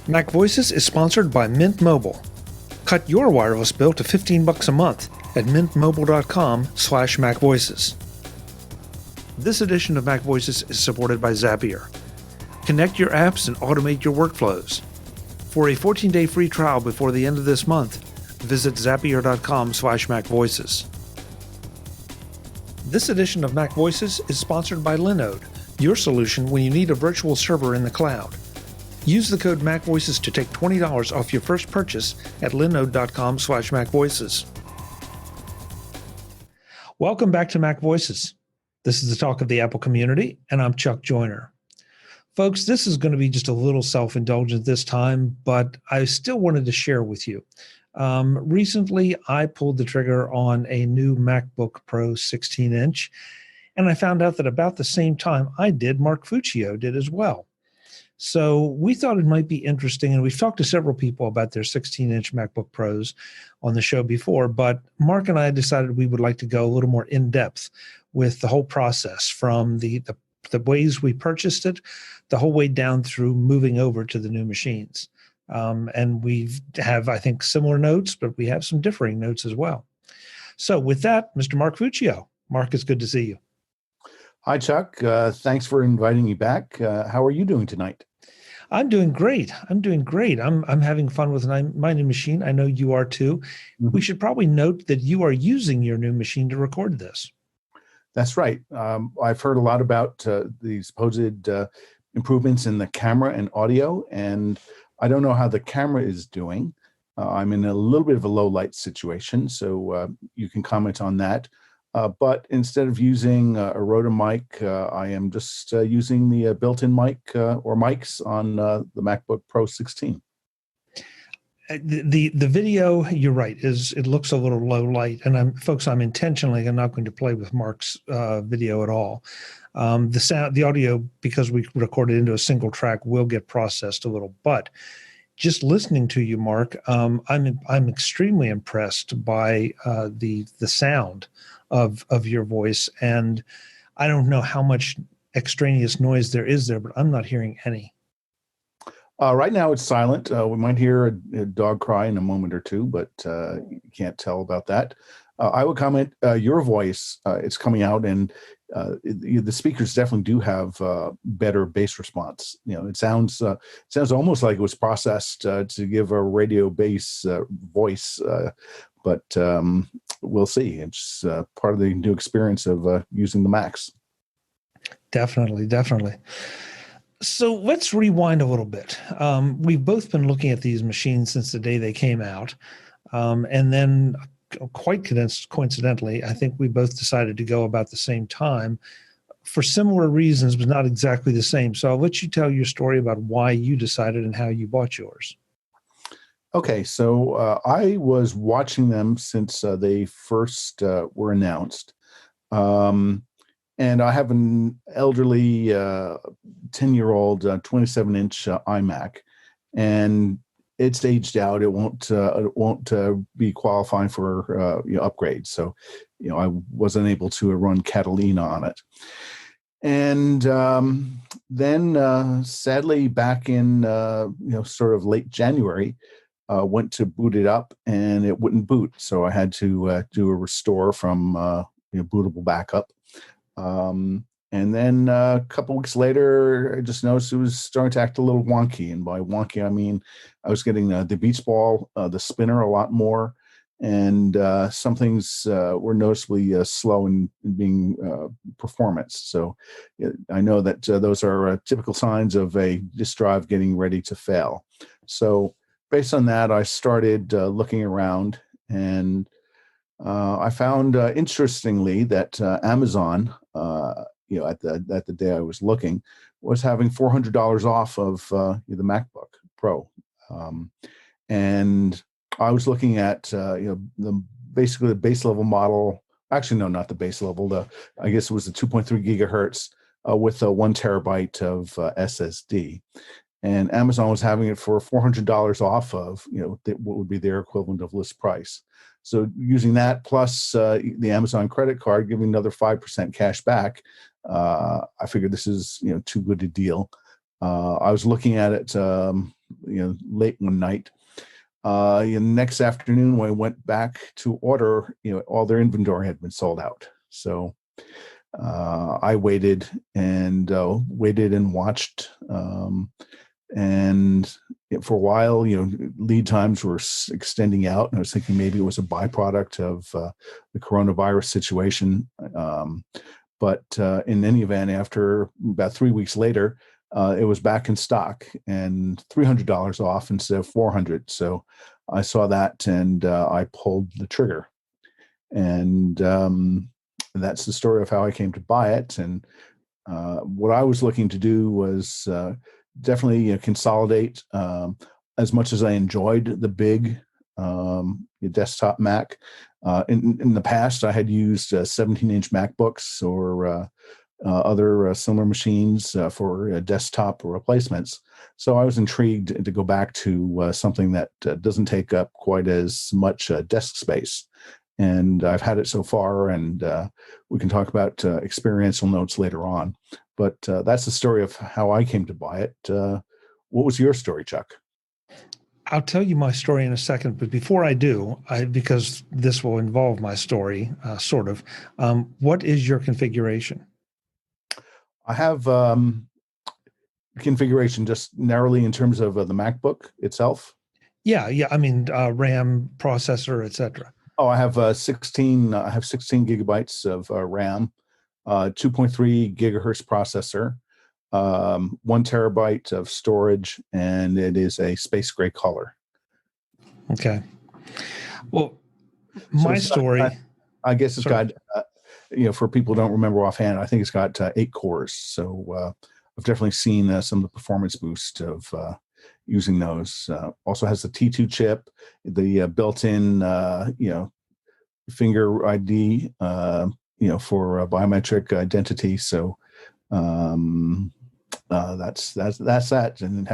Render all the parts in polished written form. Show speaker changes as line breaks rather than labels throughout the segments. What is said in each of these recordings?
MacVoices is sponsored by MintMobile. Cut your wireless bill to $15 a month at mintmobile.com/MacVoices. This edition of MacVoices is supported by Zapier. Connect your apps and automate your workflows. For a 14-day free trial before the end of this month, visit zapier.com/MacVoices. This edition of MacVoices is sponsored by Linode, your solution when you need a virtual server in the cloud. Use the code MacVoices to take $20 off your first purchase at linode.com/MacVoices. Welcome back to MacVoices. This is the talk of the Apple community, and I'm Chuck Joyner. Folks, this is going to be just a little self-indulgent this time, but I still wanted to share with you. Recently, I pulled the trigger on a new MacBook Pro 16-inch, and I found out that about the same time I did, Mark Fuccio did as well. So we thought it might be interesting, and we've talked to several people about their 16-inch MacBook Pros on the show before, but Mark and I decided we would like to go a little more in-depth with the whole process from the ways we purchased it, the whole way down through moving over to the new machines. And we have, I think, similar notes, but we have some differing notes as well. So with that, Mr. Mark Fuccio. Mark, it's good to see you.
Hi, Chuck. Thanks for inviting me back. How are you doing tonight?
I'm doing great. I'm having fun with my new machine. I know you are too. Mm-hmm. We should probably note that you are using your new machine to record this.
That's right. I've heard a lot about the supposed improvements in the camera and audio, and I don't know how the camera is doing. I'm in a little bit of a low light situation, so you can comment on that. But instead of using a Rode mic, I am just using the built-in mic or mics on the MacBook Pro 16.
The video, you're right, it looks a little low light, and I'm intentionally not going to play with Mark's video at all. The audio, because we recorded into a single track, will get processed a little, but just listening to you, Mark, I'm extremely impressed by the sound of your voice, and I don't know how much extraneous noise there is there, but I'm not hearing any.
Right now it's silent. We might hear a dog cry in a moment or two, but you can't tell about that. I would comment your voice. It's coming out, and the speakers definitely do have better bass response. It sounds almost like it was processed to give a radio bass voice, but we'll see. It's part of the new experience of using the Macs.
Definitely. So let's rewind a little bit. We've both been looking at these machines since the day they came out. And then quite coincidentally, I think we both decided to go about the same time for similar reasons, but not exactly the same. So I'll let you tell your story about why you decided and how you bought yours.
Okay, so I was watching them since they first were announced. And I have an elderly 10-year-old 27-inch iMac, and it's aged out. It won't be qualifying for upgrades. So, I wasn't able to run Catalina on it. And then, sadly, back in sort of late January, went to boot it up, and it wouldn't boot. So I had to do a restore from bootable backup. And then a couple weeks later, I just noticed it was starting to act a little wonky. And by wonky, I mean I was getting the beach ball, the spinner a lot more, and some things were noticeably slow in being performance. So I know that those are typical signs of a disk drive getting ready to fail. So based on that, I started looking around, and I found interestingly that Amazon, at the day I was looking, was having $400 off of the MacBook Pro, and I was looking at basically the base level model. Actually, no, not the base level. I guess it was the 2.3 gigahertz with a 1 terabyte of SSD. And Amazon was having it for $400 off of, what would be their equivalent of list price. So using that plus the Amazon credit card, giving another 5% cash back, I figured this is too good a deal. I was looking at it late one night. Next afternoon, when I went back to order, all their inventory had been sold out. So I waited and watched. And for a while, lead times were extending out, and I was thinking maybe it was a byproduct of the coronavirus situation. But in any event, after about 3 weeks later, it was back in stock and $300 off instead of $400. So I saw that and I pulled the trigger. And that's the story of how I came to buy it. And what I was looking to do was definitely consolidate. As much as I enjoyed the big desktop Mac, in the past I had used 17-inch MacBooks or other similar machines for desktop replacements. So I was intrigued to go back to something that doesn't take up quite as much desk space. And I've had it so far, and we can talk about experiential notes later on. But that's the story of how I came to buy it. What was your story, Chuck?
I'll tell you my story in a second, but before I do, because this will involve my story, sort of, what is your configuration?
I have configuration just narrowly in terms of the MacBook itself.
Yeah. I mean, RAM, processor, etc.
Oh, I have 16. I have 16 gigabytes of RAM, 2.3 gigahertz processor, 1 terabyte of storage, and it is a space gray color.
Okay. Well, my story.
I guess it's got, for people who don't remember offhand, I think it's got 8 cores. So I've definitely seen some of the performance boost of using those. Also has the T2 chip, the built-in, finger ID, for biometric identity. So that's that, and it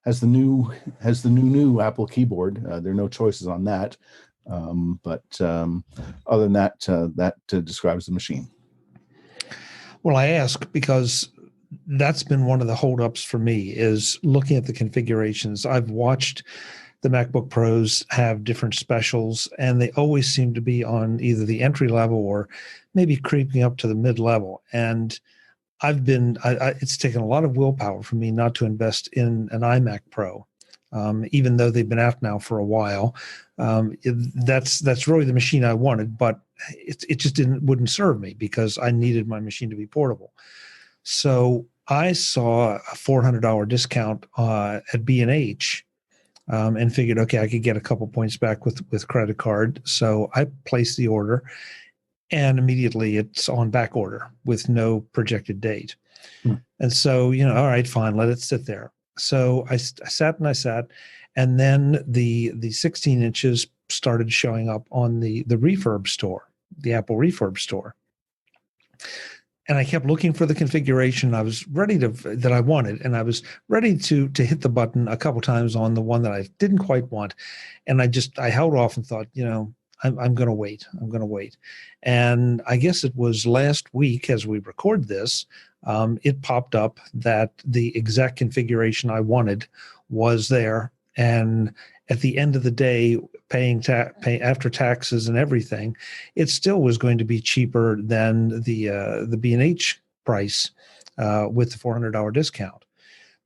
has the new Apple keyboard. There are no choices on that, but other than that, that describes the machine.
Well, I ask because that's been one of the holdups for me, is looking at the configurations. I've watched the MacBook Pros have different specials, and they always seem to be on either the entry level or maybe creeping up to the mid level. And it's taken a lot of willpower for me not to invest in an iMac Pro, even though they've been out now for a while. That's really the machine I wanted, but it just wouldn't serve me because I needed my machine to be portable. So I saw a $400 discount at B&H and figured, okay, I could get a couple points back with credit card. So I placed the order, and immediately it's on back order with no projected date. And so, all right, fine, let it sit there. So I sat, and then the 16 inches started showing up on the refurb store, the Apple refurb store. And I kept looking for the configuration I was ready that I wanted, and I was ready to hit the button a couple times on the one that I didn't quite want, and I held off and thought, I'm going to wait. I'm going to wait. And I guess it was last week, as we record this, it popped up that the exact configuration I wanted was there. And at the end of the day, paying after taxes and everything, it still was going to be cheaper than the B&H price with the $400 discount.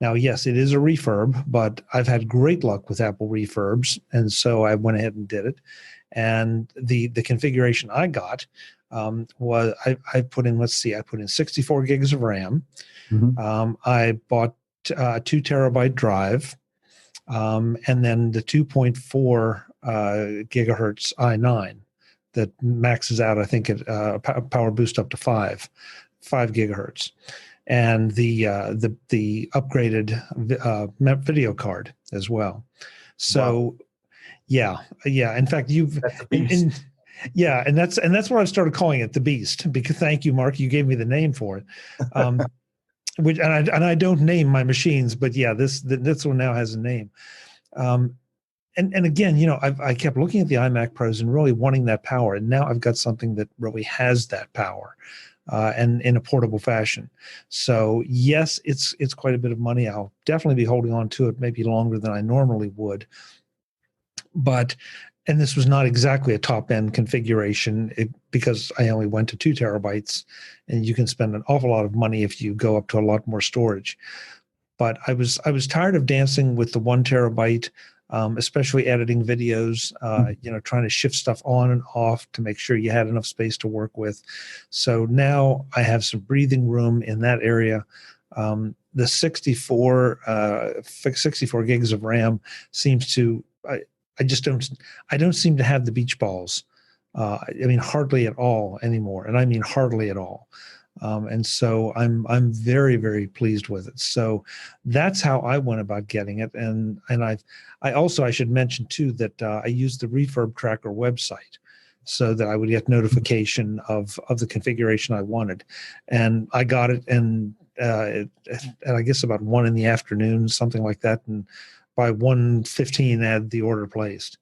Now, yes, it is a refurb, but I've had great luck with Apple refurbs, and so I went ahead and did it. And the configuration I got was I put in 64 gigs of RAM. Mm-hmm. I bought a 2 terabyte drive, and then the 2.4 gigahertz i9 that maxes out, I think, at power boost up to 5 gigahertz, and the upgraded video card as well. So. Wow. Yeah. In fact, and that's what I've started calling it, the Beast. Because thank you, Mark, you gave me the name for it. Which I don't name my machines, but yeah, this one now has a name. And again, I kept looking at the iMac Pros and really wanting that power, and now I've got something that really has that power. and in a portable fashion. So yes, it's quite a bit of money. I'll definitely be holding on to it maybe longer than I normally would. But, and this was not exactly a top end configuration because I only went to 2 terabytes, and you can spend an awful lot of money if you go up to a lot more storage. But I was tired of dancing with the 1 terabyte, especially editing videos, trying to shift stuff on and off to make sure you had enough space to work with. So now I have some breathing room in that area. The 64 gigs of RAM seems to, I don't seem to have the beach balls. Hardly at all anymore. And I mean, hardly at all. And so I'm very, very pleased with it. So that's how I went about getting it. And I should mention too that I used the Refurb Tracker website so that I would get notification of the configuration I wanted. And I got it, and I guess about 1 PM, something like that. And by 1:15, I had the order placed.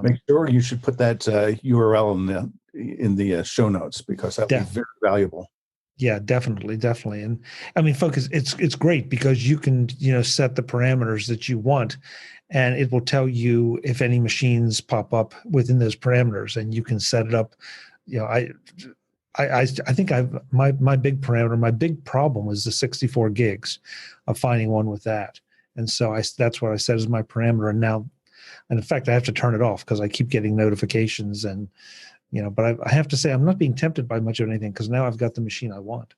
Make sure you should put that URL in the show notes, because that would be very valuable.
Yeah, definitely. And I mean, folks, it's great because you can, set the parameters that you want, and it will tell you if any machines pop up within those parameters, and you can set it up. I think my big parameter, my big problem was the 64 gigs of finding one with that. And so that's what I set as my parameter. And in fact, I have to turn it off because I keep getting notifications, and but I have to say I'm not being tempted by much of anything because now I've got the machine I want.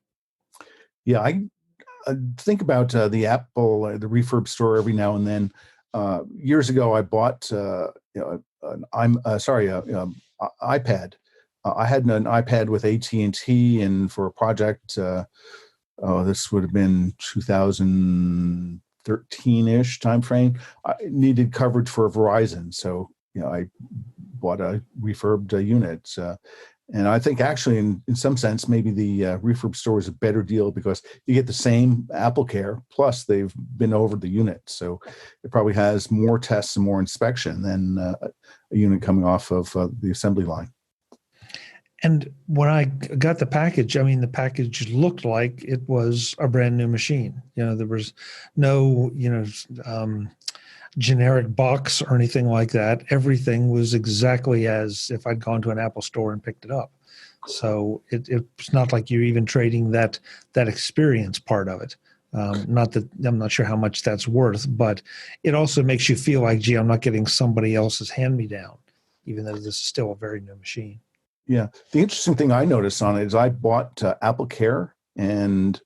Yeah, I think about the Apple, the Refurb store every now and then. Years ago, I bought an iPad. I had an iPad with AT&T, and for a project, this would have been 2013-ish timeframe. I needed coverage for Verizon, so I bought a refurbed unit. And I think actually in some sense, maybe the refurb store is a better deal because you get the same Apple Care, plus they've been over the unit. So it probably has more tests and more inspection than a unit coming off of the assembly line.
And when I got the package, the package looked like it was a brand new machine. There was no, generic box or anything like that. Everything was exactly as if I'd gone to an Apple store and picked it up. So it's not like you're even trading that experience part of it. Not that I'm not sure how much that's worth, but it also makes you feel like, gee, I'm not getting somebody else's hand-me-down, even though this is still a very new machine.
Yeah. The interesting thing I noticed on it is I bought Apple Care, and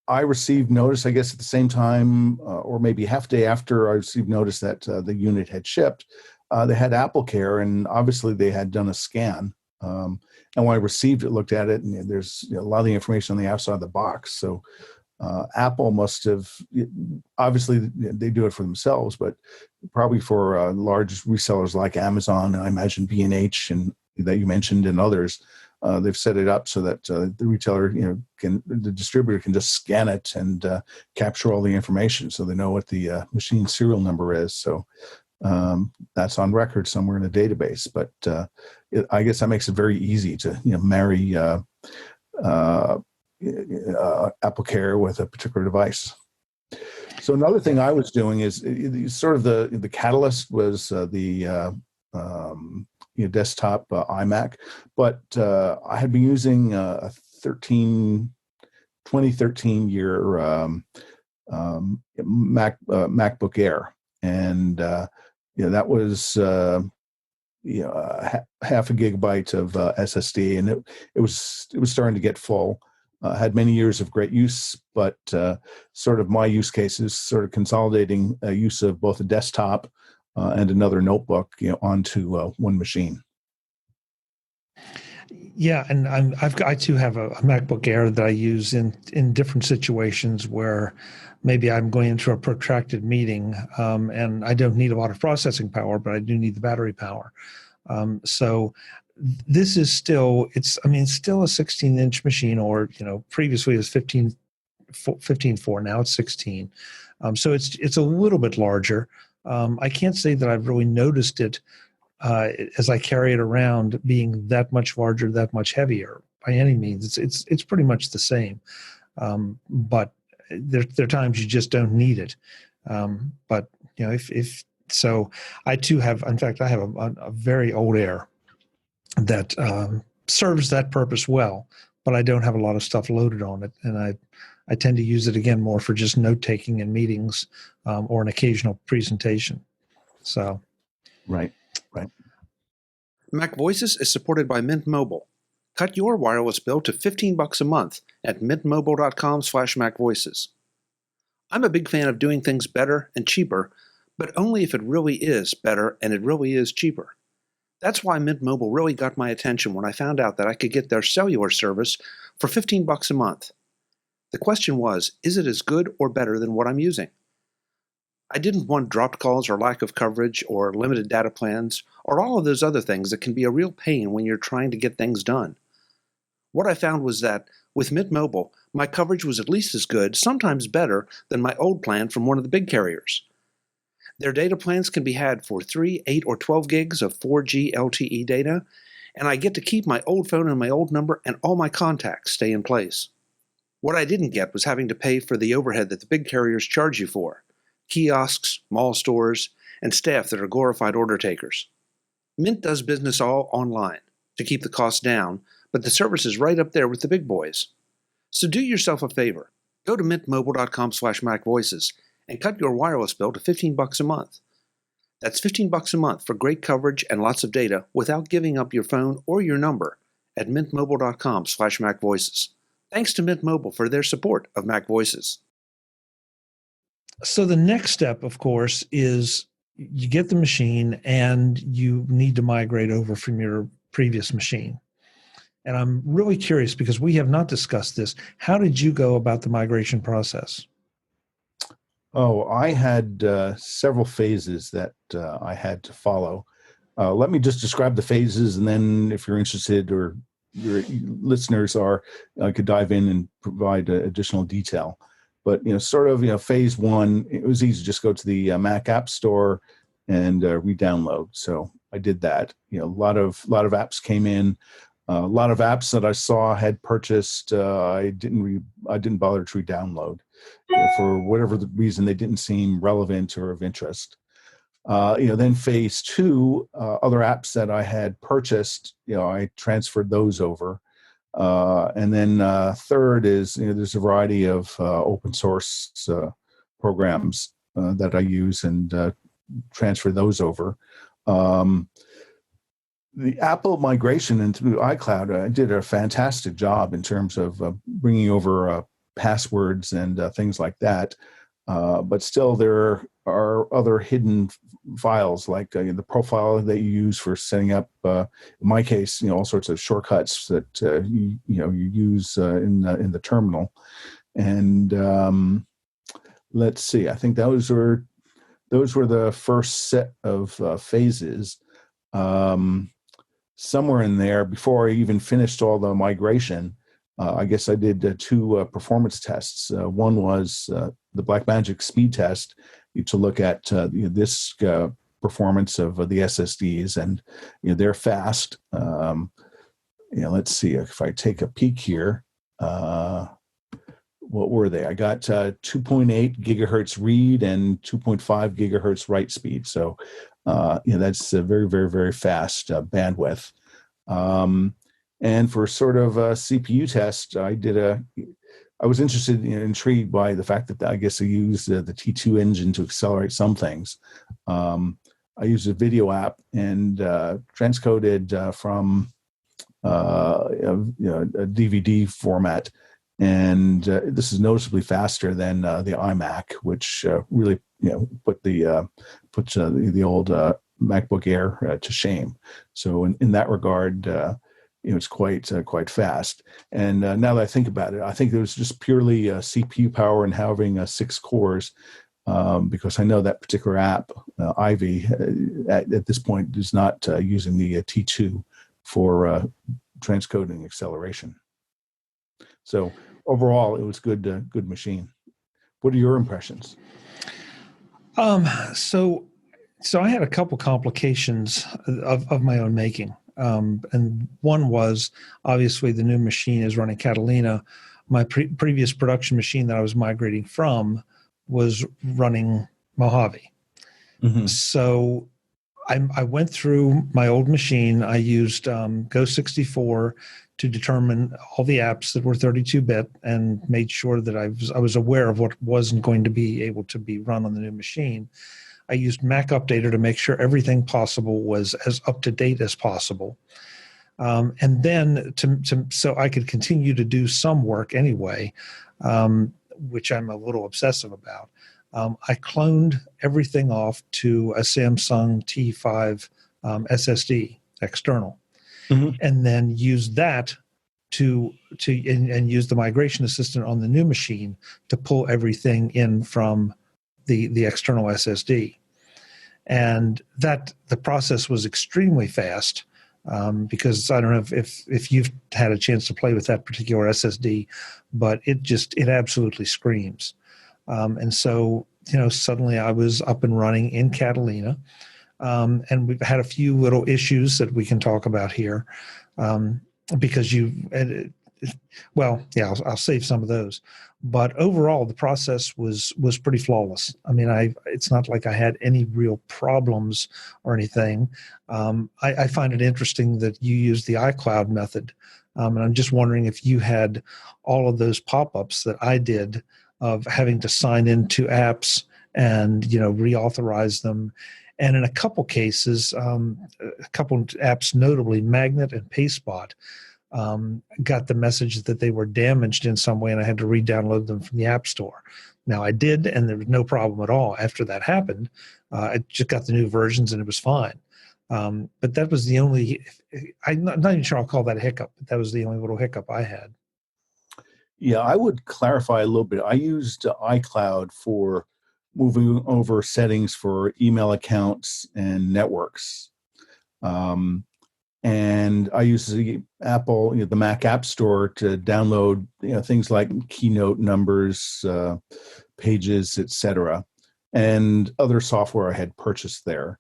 I received notice, I guess, at the same time, or maybe half a day after I received notice that the unit had shipped. They had Apple Care, and obviously they had done a scan. And when I received it, looked at it, and there's a lot of the information on the outside of the box. So Apple must have, obviously they do it for themselves, but probably for large resellers like Amazon, I imagine B&H and that you mentioned, and others, they've set it up so that the retailer, the distributor can just scan it and capture all the information, so they know what the machine serial number is. So that's on record somewhere in the database. But I guess that makes it very easy to marry Apple Care with a particular device. So another thing I was doing is sort of the catalyst was the desktop iMac, but I had been using a 2013 year MacBook Air, and that was half a gigabyte of SSD, and it was starting to get full. Had many years of great use, but sort of my use case is sort of consolidating use of both a desktop and another notebook, onto one machine.
Yeah, and I too have a MacBook Air that I use in different situations where maybe I'm going into a protracted meeting, and I don't need a lot of processing power, but I do need the battery power. So this is still still a 16-inch machine, or previously it was 15.4. Now it's 16. So it's a little bit larger. I can't say that I've really noticed it as I carry it around being that much larger, that much heavier. by any means. It's pretty much the same, but there are times you just don't need it. But if so, I too have. In fact, I have a very old Air that serves that purpose well, but I don't have a lot of stuff loaded on it, and I tend to use it again more for just note taking in meetings or an occasional presentation. So,
right.
MacVoices is supported by MintMobile. Cut your wireless bill to $15 a month at mintmobile.com/MacVoices. I'm a big fan of doing things better and cheaper, but only if it really is better and it really is cheaper. That's why Mint Mobile really got my attention when I found out that I could get their cellular service for $15 a month. The question was, is it as good or better than what I'm using? I didn't want dropped calls or lack of coverage or limited data plans or all of those other things that can be a real pain when you're trying to get things done. What I found was that with Mint Mobile, my coverage was at least as good, sometimes better, than my old plan from one of the big carriers. Their data plans can be had for 3, 8, or 12 gigs of 4G LTE data, and I get to keep my old phone and my old number, and all my contacts stay in place. What I didn't get was having to pay for the overhead that the big carriers charge you for: kiosks, mall stores, and staff that are glorified order takers. Mint does business all online to keep the costs down, but the service is right up there with the big boys. So do yourself a favor. Go to mintmobile.com/MacVoices and cut your wireless bill to $15 a month. That's $15 a month for great coverage and lots of data without giving up your phone or your number at mintmobile.com/MacVoices. Thanks to Mint Mobile for their support of MacVoices.
So the next step, of course, is you get the machine and you need to migrate over from your previous machine. And I'm really curious because we have not discussed this. How did you go about the migration process?
Oh, I had several phases that I had to follow. Let me just describe the phases, and then if you're interested or your listeners are, I could dive in and provide additional detail. But phase one, it was easy. Just go to the Mac App Store and re-download. So I did that. A lot of apps came in. A lot of apps that I saw had purchased, I didn't bother to re-download. For whatever the reason, they didn't seem relevant or of interest. Then phase two, other apps that I had purchased, I transferred those over. And then third is, there's a variety of open source programs that I use and transfer those over. The Apple migration into iCloud did a fantastic job in terms of bringing over passwords and things like that. But still, there are other hidden files like the profile that you use for setting up. In my case, all sorts of shortcuts that you use in the terminal. And let's see, I think those were the first set of phases. Somewhere in there, before I even finished all the migration, I guess I did two performance tests. One was the Blackmagic speed test to look at this performance of the SSDs, and they're fast. Let's see if I take a peek here. What were they? I got 2.8 gigahertz read and 2.5 gigahertz write speed. So that's a very, very, very fast bandwidth. And for sort of a CPU test, I was intrigued by the fact that I guess I used the T2 engine to accelerate some things. I used a video app and transcoded from a DVD format. And this is noticeably faster than the iMac, which really put the old MacBook Air to shame. So in that regard, it's quite fast. And now that I think about it, I think it was just purely CPU power and having 6 cores, because I know that particular app, Ivy, at this point is not using the T2 for transcoding acceleration. So overall, it was good machine. What are your impressions?
So I had a couple complications of my own making. And one was obviously the new machine is running Catalina. My previous production machine that I was migrating from was running Mojave.
Mm-hmm.
So I went through my old machine. I used Go64 to determine all the apps that were 32-bit and made sure that I was aware of what wasn't going to be able to be run on the new machine. I used Mac Updater to make sure everything possible was as up to date as possible. And then so I could continue to do some work anyway, which I'm a little obsessive about. I cloned everything off to a Samsung T5 SSD external, and then used that to use the migration assistant on the new machine to pull everything in from the external SSD. And that the process was extremely fast, because I don't know if you've had a chance to play with that particular SSD, but it absolutely screams. And so, suddenly I was up and running in Catalina, and we've had a few little issues that we can talk about here, because I'll save some of those. But overall, the process was pretty flawless. I mean, it's not like I had any real problems or anything. I find it interesting that you use the iCloud method, and I'm just wondering if you had all of those pop-ups that I did of having to sign into apps and reauthorize them. And in a couple cases, a couple apps, notably Magnet and PaySpot, got the message that they were damaged in some way, and I had to re-download them from the App Store. Now I did, and there was no problem at all after that happened. I just got the new versions, and it was fine. But that was the only. I'm not even sure I'll call that a hiccup, but that was the only little hiccup I had.
Yeah, I would clarify a little bit. I used iCloud for moving over settings for email accounts and networks. And I use the Apple, the Mac App Store to download things like Keynote numbers, Pages, etc., and other software I had purchased there.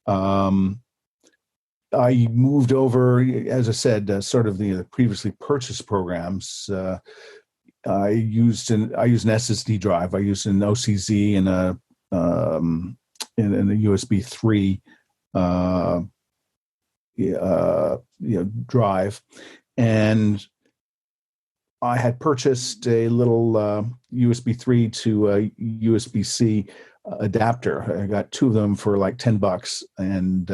I moved over, as I said, sort of the previously purchased programs. I used an SSD drive. I used an OCZ and a USB 3 drive, and I had purchased a little USB 3 to a USB-C adapter. I got two of them for like $10, and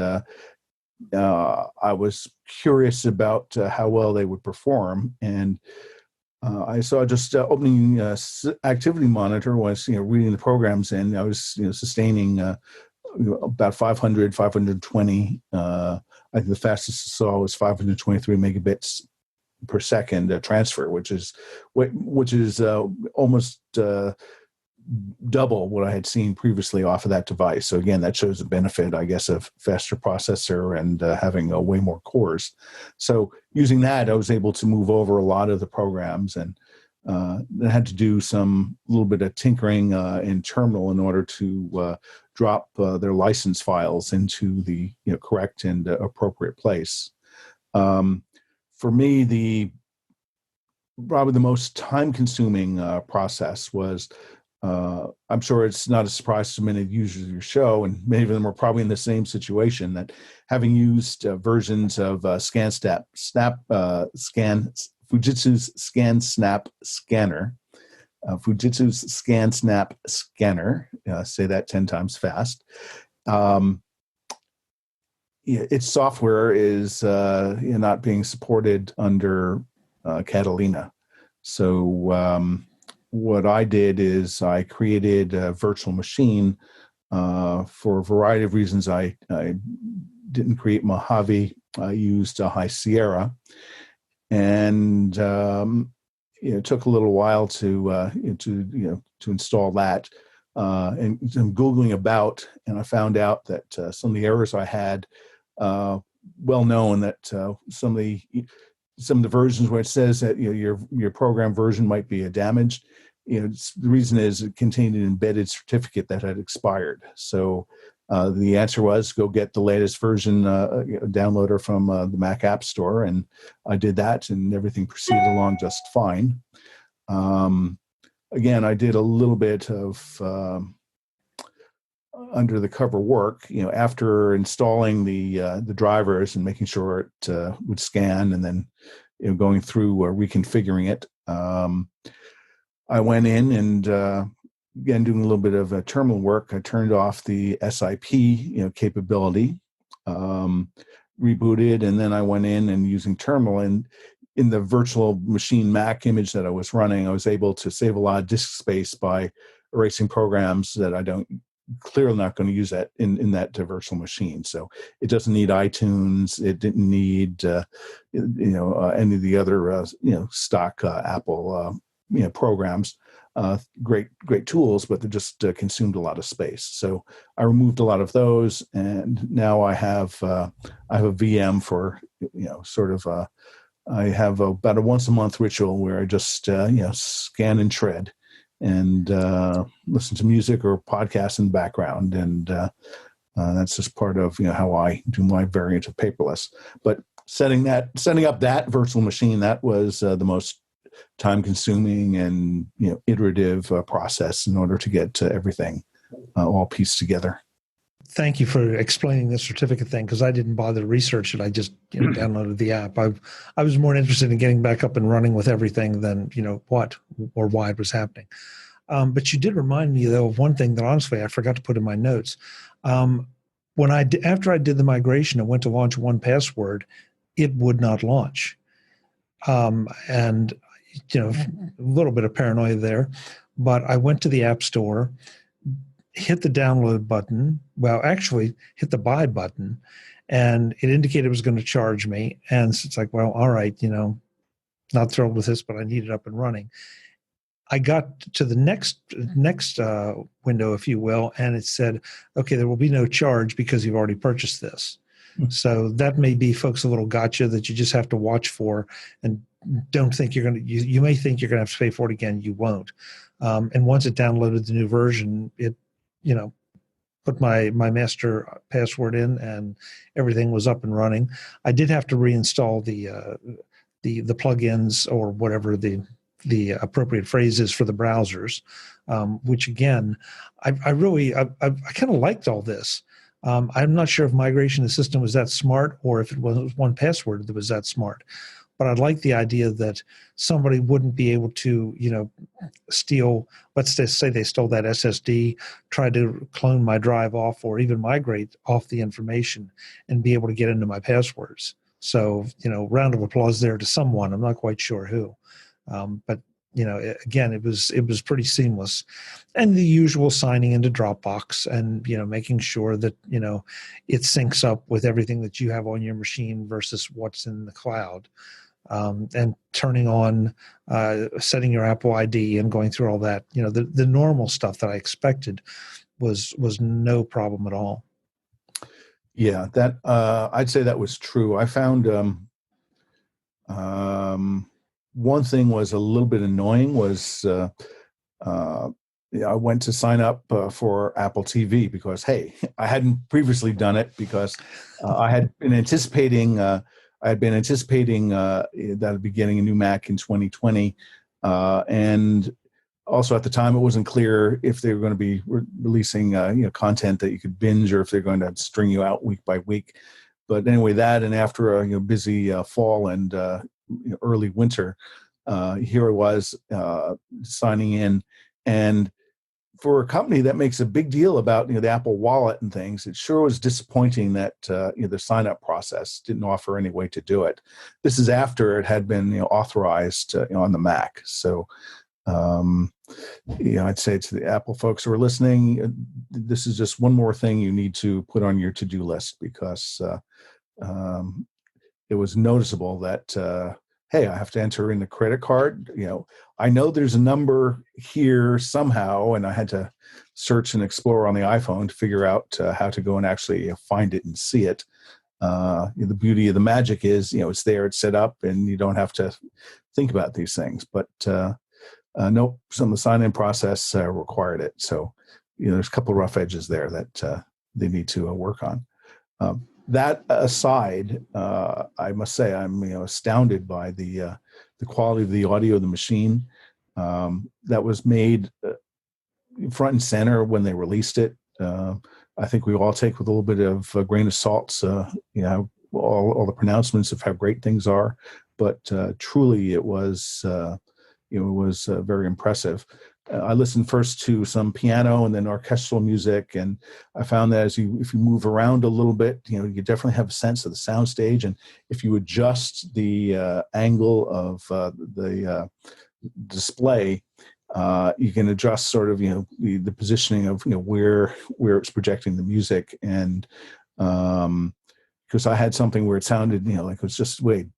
I was curious about how well they would perform, and I saw just opening Activity Monitor was reading the programs, and I was sustaining about 500, 520. I think the fastest I saw was 523 megabits per second transfer, which is almost double what I had seen previously off of that device. So again, that shows the benefit, I guess, of faster processor and having way more cores. So using that, I was able to move over a lot of the programs, and I had to do a little bit of tinkering in Terminal in order to drop their license files into the correct and appropriate place. For me, probably the most time-consuming process was, I'm sure it's not a surprise to many users of your show, and many of them are probably in the same situation, that having used versions of Fujitsu's ScanSnap Scanner, Fujitsu's ScanSnap Scanner, say that 10 times fast. Its software is not being supported under Catalina. So what I did is I created a virtual machine. For a variety of reasons, I didn't create Mojave. I used High Sierra, and it took a little while to install that. And I'm Googling about, and I found out that some of the errors I had, well known that some of the versions where it says that your program version might be damaged, the reason is it contained an embedded certificate that had expired. So The answer was go get the latest version downloader from the Mac App Store, and I did that, and everything proceeded along just fine. Again, I did a little bit of under the cover work, after installing the drivers and making sure it would scan, and then going through reconfiguring it. I went in and again doing a little bit of terminal work. I turned off the SIP capability, rebooted, and then I went in and using terminal, and in the virtual machine Mac image that I was running, I was able to save a lot of disk space by erasing programs that I clearly not going to use that in that virtual machine. So it doesn't need iTunes. It didn't need any of the other stock Apple programs. Great tools, but they just consumed a lot of space. So I removed a lot of those, and now I have a VM for I have about a once a month ritual where I just scan and shred and listen to music or podcasts in the background, and that's just part of how I do my variant of paperless. But setting up that virtual machine, that was the most time-consuming and iterative process in order to get everything all pieced together.
Thank you for explaining the certificate thing, because I didn't bother to research it. I just downloaded the app. I was more interested in getting back up and running with everything than what or why it was happening. But you did remind me though of one thing that honestly I forgot to put in my notes. After I did the migration and went to launch 1Password, it would not launch, and a little bit of paranoia there. But I went to the App Store, hit the download button. Well, actually hit the buy button, and it indicated it was going to charge me. And so it's like, well, all right, not thrilled with this, but I need it up and running. I got to the next window, if you will, and it said, okay, there will be no charge because you've already purchased this. Mm-hmm. So that may be, folks, a little gotcha that you just have to watch for, and don't think you're going to, you may think you're going to have to pay for it again. You won't. And once it downloaded the new version, it, put my master password in, and everything was up and running. I did have to reinstall the plugins, or whatever the appropriate phrase is for the browsers, which again, I kind of liked all this. I'm not sure if migration system was that smart, or if it was 1Password that was that smart. But I'd like the idea that somebody wouldn't be able to, steal, let's just say they stole that SSD, try to clone my drive off, or even migrate off the information and be able to get into my passwords. So, round of applause there to someone. I'm not quite sure who. But again, it was pretty seamless, and the usual signing into Dropbox, and making sure that it syncs up with everything that you have on your machine versus what's in the cloud, and turning on, setting your Apple ID and going through all that. The normal stuff that I expected was no problem at all.
Yeah, that I'd say that was true. I found one thing was a little bit annoying was I went to sign up for Apple TV because, hey, I hadn't previously done it because I had been anticipating that I'd be getting a new Mac in 2020, and also at the time it wasn't clear if they were going to be releasing content that you could binge, or if they're going to string you out week by week. But anyway, that, and after a busy fall and early winter, here I was signing in, and for a company that makes a big deal about the Apple Wallet and things, it sure was disappointing that the sign-up process didn't offer any way to do it. This is after it had been authorized on the Mac. So I'd say to the Apple folks who are listening, this is just one more thing you need to put on your to-do list, because it was noticeable that hey, I have to enter in the credit card. I know there's a number here somehow, and I had to search and explore on the iPhone to figure out how to go and actually find it and see it. The beauty of the magic is, it's there, it's set up, and you don't have to think about these things. But nope, some of the sign-in process required it. So, there's a couple of rough edges there that work on. That aside, I must say I'm astounded by the quality of the audio of the machine. That was made front and center when they released it. I think we all take with a little bit of a grain of salt, all the pronouncements of how great things are, but truly it was very impressive. I listened first to some piano and then orchestral music, and I found that if you move around a little bit, you definitely have a sense of the soundstage. And if you adjust the angle of the display, you can adjust sort of the positioning of where it's projecting the music. And because I had something where it sounded like it was just way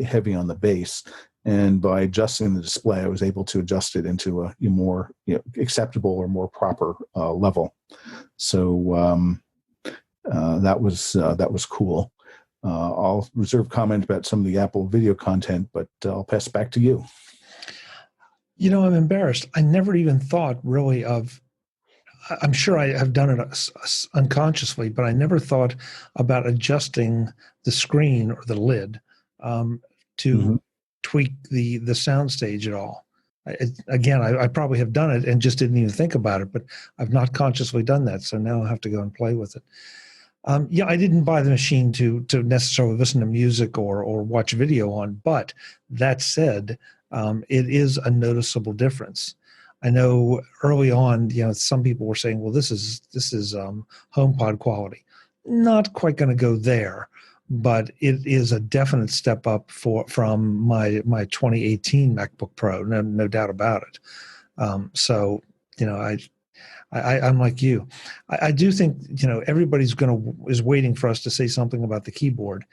heavy on the bass. And by adjusting the display, I was able to adjust it into a more acceptable or more proper level. So that was cool. I'll reserve comment about some of the Apple video content, but I'll pass it back to you.
I'm embarrassed. I never even thought really of. I'm sure I have done it unconsciously, but I never thought about adjusting the screen or the lid to tweak the soundstage at all. I probably have done it and just didn't even think about it, but I've not consciously done that. So now I'll have to go and play with it. I didn't buy the machine to necessarily listen to music or watch video on, but that said, it is a noticeable difference. I know early on, some people were saying, well, this is HomePod quality. Not quite going to go there, but it is a definite step up from my 2018 MacBook Pro, no doubt about it. So I'm like you. I do think everybody's is waiting for us to say something about the keyboard,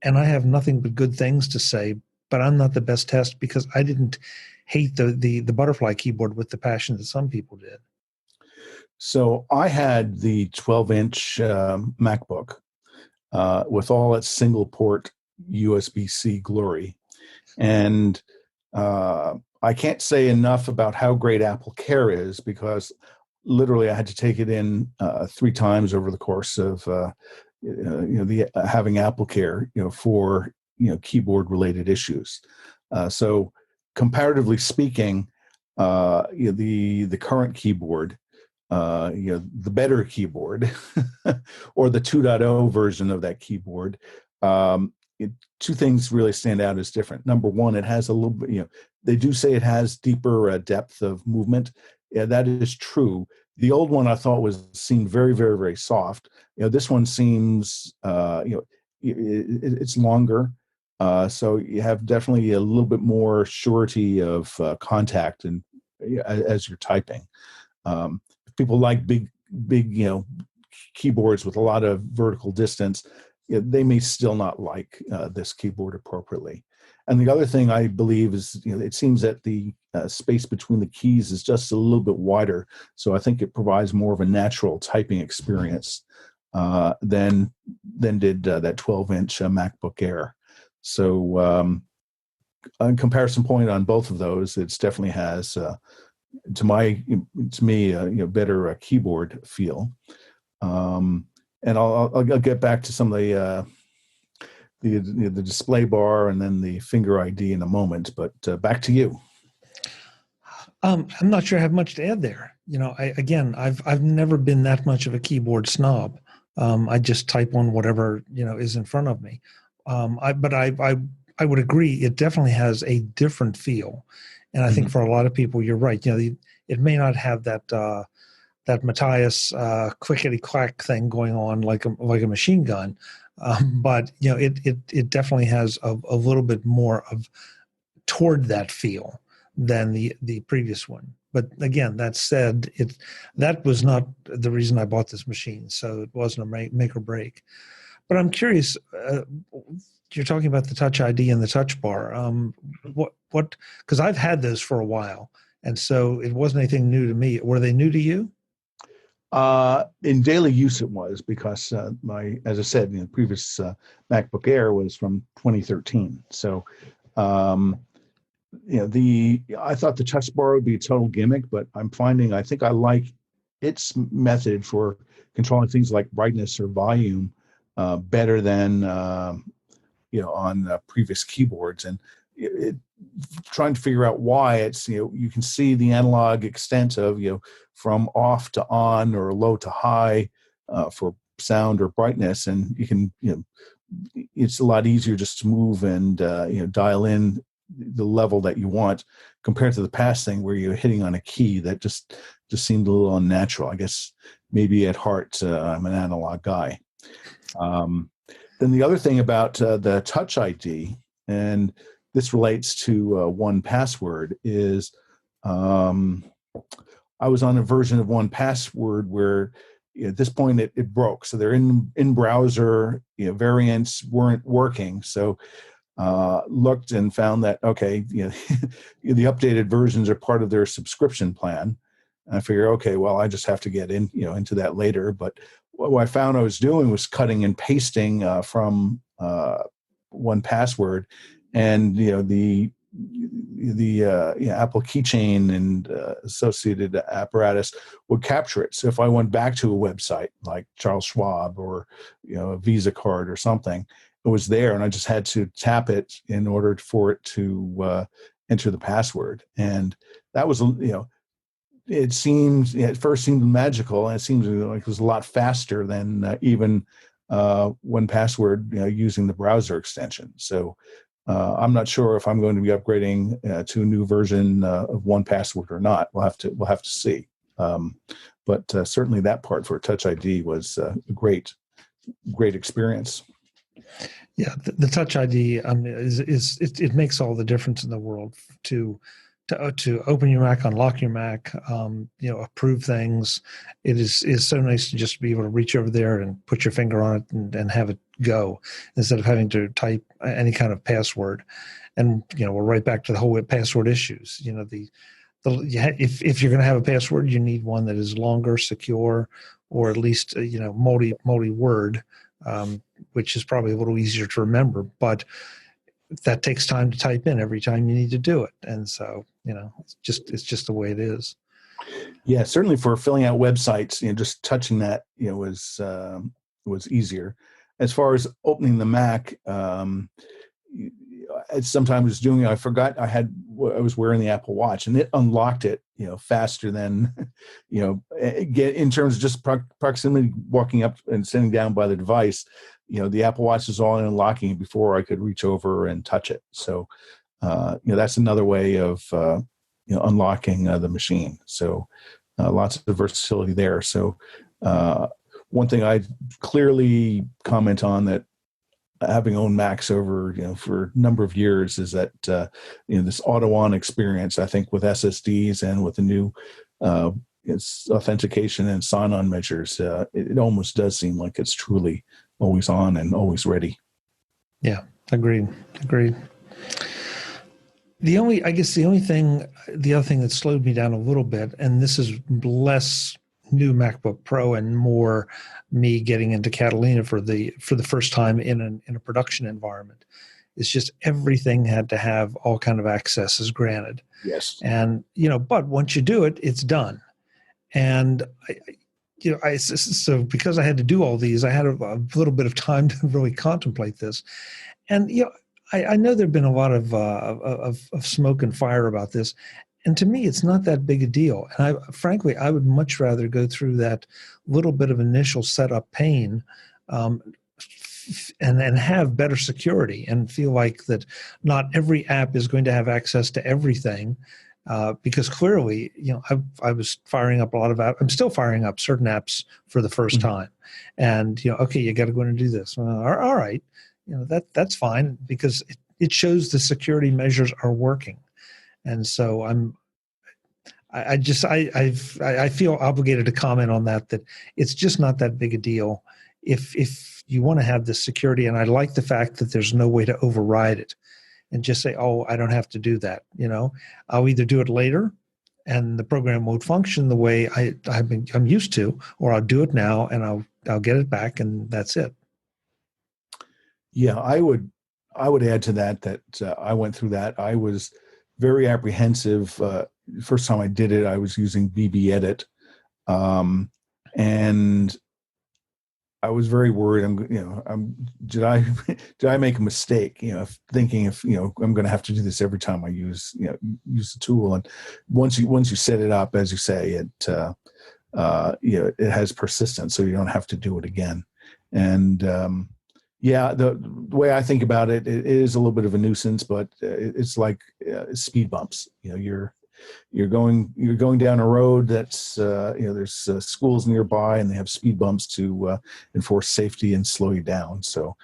and I have nothing but good things to say. But I'm not the best test because I didn't hate the butterfly keyboard with the passion that some people did.
So I had the 12-inch MacBook with all its single port USB-C glory, and I can't say enough about how great Apple Care is, because literally I had to take it in 3 times over the course of having Apple Care for keyboard related issues. So comparatively speaking, the current keyboard, the better keyboard or the 2.0 version of that keyboard, 2 things really stand out as different. Number one, it has a little bit, they do say it has deeper depth of movement. Yeah, that is true. The old one I thought seemed very, very, very soft. This one seems, it's longer. So you have definitely a little bit more surety of contact and as you're typing. If people like big, keyboards with a lot of vertical distance, they may still not like this keyboard appropriately. And the other thing I believe is, it seems that the space between the keys is just a little bit wider. So I think it provides more of a natural typing experience than did that 12-inch MacBook Air. So a comparison point on both of those, it definitely has, to me, better keyboard feel. And I'll get back to some of the display bar and then the finger ID in a moment, but back to you.
I'm not sure I have much to add there. I've never been that much of a keyboard snob. I just type on whatever is in front of me. But I would agree, it definitely has a different feel, and I think for a lot of people, you're right. It may not have that Matthias clickety clack thing going on like a machine gun, but it definitely has a little bit more of toward that feel than the previous one. But again, that said, that was not the reason I bought this machine, so it wasn't a make or break. But I'm curious, you're talking about the Touch ID and the Touch Bar. What? Because I've had those for a while, and so it wasn't anything new to me. Were they new to you?
In daily use, it was, because as I said, the previous MacBook Air was from 2013. So, I thought the Touch Bar would be a total gimmick, but I'm finding I think I like its method for controlling things like brightness or volume better than on previous keyboards, and trying to figure out why. It's you can see the analog extent of from off to on or low to high for sound or brightness, and you can it's a lot easier just to move and dial in the level that you want compared to the past thing where you're hitting on a key that just seemed a little unnatural. I guess maybe at heart I'm an analog guy. Then the other thing about the Touch ID, and this relates to 1Password, is I was on a version of 1Password where at this point it broke. So their in browser variants weren't working. So looked and found that the updated versions are part of their subscription plan. And I figured, okay, well, I just have to get into that later. But what I found I was doing was cutting and pasting from 1Password, and the Apple keychain and associated apparatus would capture it. So if I went back to a website like Charles Schwab or a Visa card or something, it was there, and I just had to tap it in order for it to enter the password. And that was it seemed at first seemed magical, and it seemed like it was a lot faster than even 1Password using the browser extension. So I'm not sure if I'm going to be upgrading to a new version of 1Password or not. We'll have to see. But certainly that part for Touch ID was a great experience.
Yeah, the Touch ID it makes all the difference in the world to open your Mac, unlock your Mac, approve things. It is so nice to just be able to reach over there and put your finger on it and have it go, instead of having to type any kind of password. And we're right back to the whole password issues. If you're going to have a password, you need one that is longer, secure, or at least multi-word, which is probably a little easier to remember, but that takes time to type in every time you need to do it. And so, it's just the way it is.
Yeah, certainly for filling out websites, just touching that, was easier. As far as opening the Mac, sometimes doing it, I forgot I was wearing the Apple Watch, and it unlocked it, faster than, get in terms of just proximity, walking up and sitting down by the device. The Apple Watch is all in unlocking it before I could reach over and touch it. So, that's another way of, unlocking the machine. So, lots of versatility there. So, one thing I clearly comment on, that having owned Macs over for a number of years, is that this auto-on experience, I think, with SSDs and with the new its authentication and sign-on measures, it almost does seem like it's truly always on and always ready.
Yeah, agreed. The other thing that slowed me down a little bit, and this is less new MacBook Pro and more me getting into Catalina for the first time in a production environment, is just everything had to have all kind of accesses granted.
Yes.
And but once you do it, it's done. And so because I had to do all these, I had a little bit of time to really contemplate this. And I know there've been a lot of smoke and fire about this. And to me, it's not that big a deal. And frankly, I would much rather go through that little bit of initial setup pain and have better security, and feel like that not every app is going to have access to everything. Because clearly, I was firing up a lot of apps. I'm still firing up certain apps for the first time. And, okay, you got to go in and do this. All right. That's fine, because it shows the security measures are working. And so I feel obligated to comment on that it's just not that big a deal if you want to have this security. And I like the fact that there's no way to override it and just say, oh, I don't have to do that. I'll either do it later and the program won't function the way I'm used to, or I'll do it now and I'll get it back, and that's it.
Yeah, I would add to that I went through that. I was very apprehensive. First time I did it, I was using BB Edit, And I was very worried. Did I make a mistake? Thinking if I'm going to have to do this every time I use the tool. And once you set it up, as you say, it has persistence, so you don't have to do it again. And the way I think about it, it is a little bit of a nuisance, but it's like speed bumps. You're going down a road that's there's schools nearby, and they have speed bumps to enforce safety and slow you down. So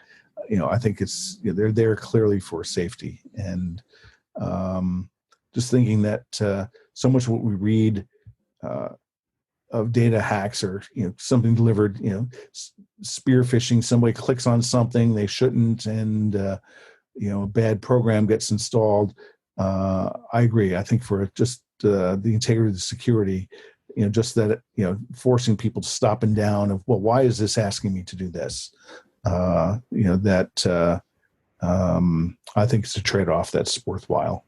I think it's they're there clearly for safety. And just thinking that so much of what we read of data hacks or something delivered, spear phishing, somebody clicks on something they shouldn't, and a bad program gets installed. I agree. I think for just the integrity of the security, just that, forcing people to stop and down of, well, why is this asking me to do this? I think it's a trade-off that's worthwhile.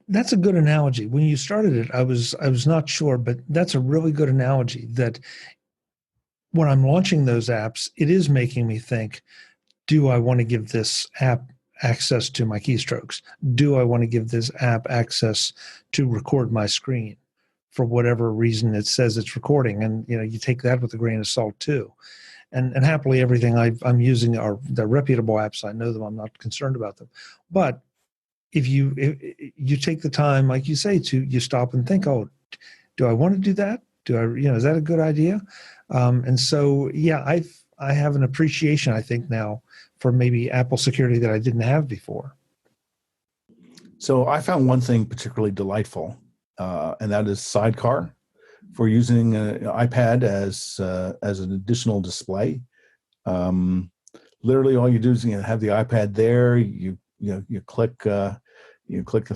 That's a good analogy. When you started it, I was not sure, but that's a really good analogy, that when I'm launching those apps, it is making me think, do I want to give this app access to my keystrokes? Do I want to give this app access to record my screen for whatever reason it says it's recording? And you take that with a grain of salt too. And happily, everything I'm using are the reputable apps. I know them. I'm not concerned about them. But if you take the time, like you say, you stop and think, oh, do I want to do that? Is that a good idea? And so, I have an appreciation, I think, now for maybe Apple security that I didn't have before.
So I found one thing particularly delightful, and that is Sidecar, for using an iPad as an additional display. Literally, all you do is have the iPad there. You click the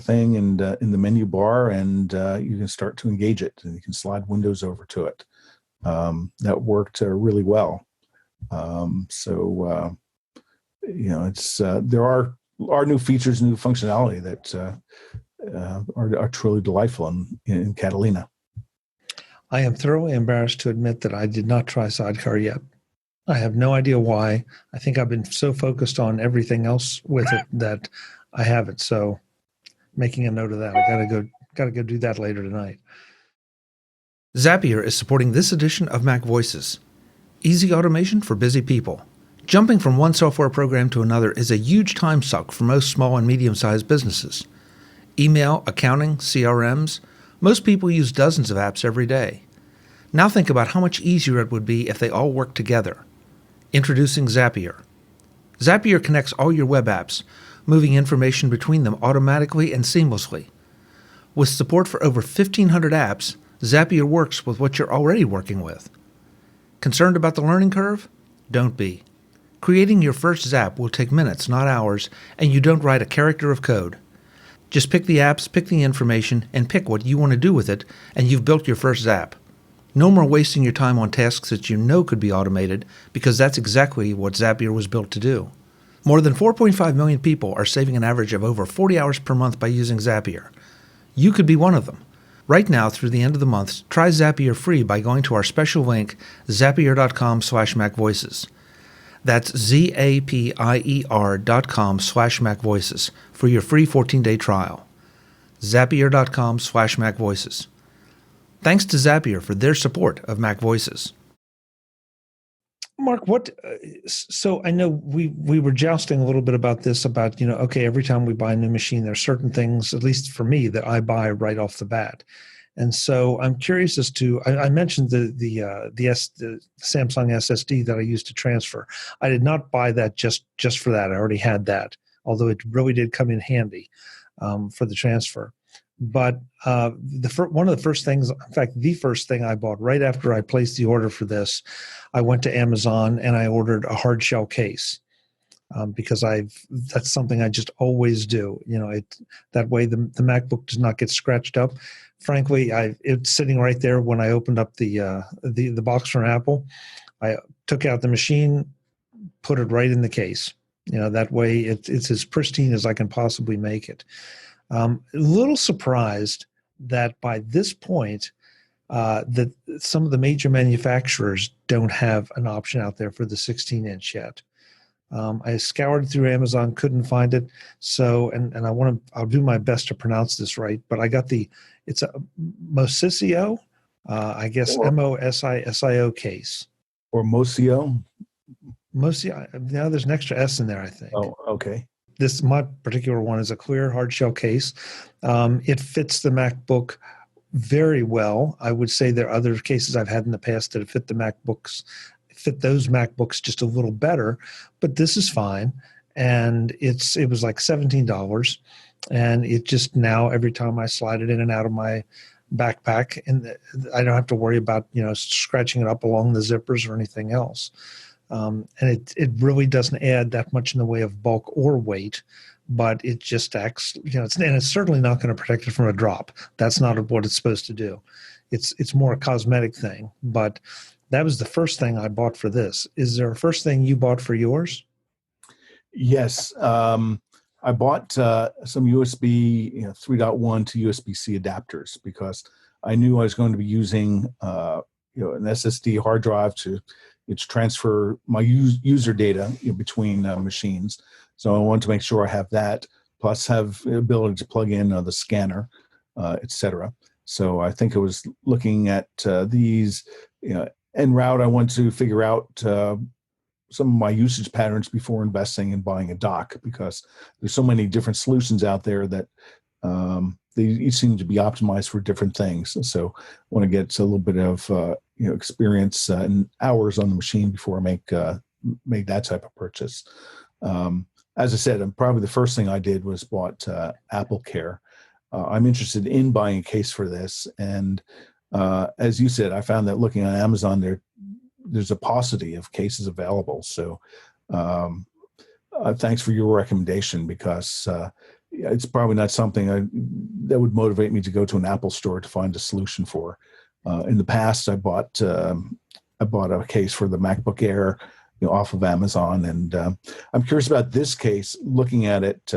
thing and in the menu bar, and you can start to engage it, and you can slide windows over to it. That worked really well. It's there are new features, new functionality that are truly delightful in Catalina.
I am thoroughly embarrassed to admit that I did not try Sidecar yet. I have no idea why. I think I've been so focused on everything else with it that I haven't. So, making a note of that. I gotta go do that later tonight.
Zapier is supporting this edition of MacVoices. Easy automation for busy people. Jumping from one software program to another is a huge time suck for most small and medium-sized businesses. Email, accounting, CRMs, most people use dozens of apps every day. Now think about how much easier it would be if they all worked together. Introducing Zapier. Zapier connects all your web apps, moving information between them automatically and seamlessly. With support for over 1,500 apps, Zapier works with what you're already working with. Concerned about the learning curve? Don't be. Creating your first Zap will take minutes, not hours, and you don't write a character of code. Just pick the apps, pick the information, and pick what you want to do with it, and you've built your first Zap. No more wasting your time on tasks that you know could be automated, because that's exactly what Zapier was built to do. More than 4.5 million people are saving an average of over 40 hours per month by using Zapier. You could be one of them. Right now, through the end of the month, try Zapier free by going to our special link, zapier.com/MacVoices. That's zapier.com/MacVoices for your free 14-day trial. Zapier.com/MacVoices. Thanks to Zapier for their support of MacVoices.
Mark, so I know we were jousting a little bit about this, about, okay, every time we buy a new machine, there are certain things, at least for me, that I buy right off the bat. And so I'm curious as to, I mentioned the Samsung SSD that I used to transfer. I did not buy that just for that. I already had that, although it really did come in handy for the transfer. But one of the first things, in fact, the first thing I bought right after I placed the order for this, I went to Amazon and I ordered a hard shell case because that's something I just always do. That way the MacBook does not get scratched up. Frankly, it's sitting right there when I opened up the box from Apple. I took out the machine, put it right in the case. That way it's as pristine as I can possibly make it. A little surprised that by this point, that some of the major manufacturers don't have an option out there for the 16-inch yet. I scoured through Amazon, couldn't find it. So, and I'll do my best to pronounce this right, but I got it's a Mosisio, I guess Mosisio case.
Or Mosio?
Mosio, now there's an extra S in there, I think.
Oh, okay.
My particular one is a clear hard shell case. It fits the MacBook very well. I would say there are other cases I've had in the past that fit those MacBooks just a little better, but this is fine. And it was like $17, and it just now every time I slide it in and out of my backpack, and I don't have to worry about scratching it up along the zippers or anything else. And it really doesn't add that much in the way of bulk or weight, but it just acts, and it's certainly not going to protect it from a drop. That's not what it's supposed to do. It's more a cosmetic thing, but that was the first thing I bought for this. Is there a first thing you bought for yours?
Yes. I bought some USB 3.1 to USB-C adapters because I knew I was going to be using an SSD hard drive to transfer my user data between machines. So I wanted to make sure I have that, plus have the ability to plug in the scanner, etc. So I think I was looking at these. En route, I want to figure out some of my usage patterns before investing in buying a dock, because there's so many different solutions out there that they each seem to be optimized for different things. So I want to get a little bit of experience and hours on the machine before I make that type of purchase. As I said, probably the first thing I did was bought Apple Care. I'm interested in buying a case for this, and as you said, I found that looking on Amazon, there's a paucity of cases available. So thanks for your recommendation, because it's probably not something that would motivate me to go to an Apple store to find a solution for. In the past, I bought a case for the MacBook Air off of Amazon, and I'm curious about this case. Looking at it,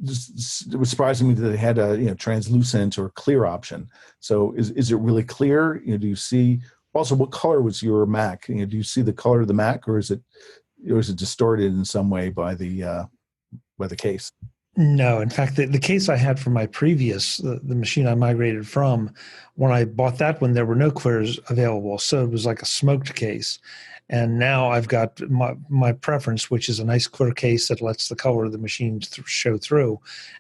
it was surprising me that they had a translucent or clear option. So is it really clear? Do you see also what color was your Mac? Do you see the color of the Mac, or is it distorted in some way by the case?
No, in fact, the case I had from my previous, the machine I migrated from, when I bought that one, there were no clears available. So it was like a smoked case. And now I've got my preference, which is a nice clear case that lets the color of the machine show through.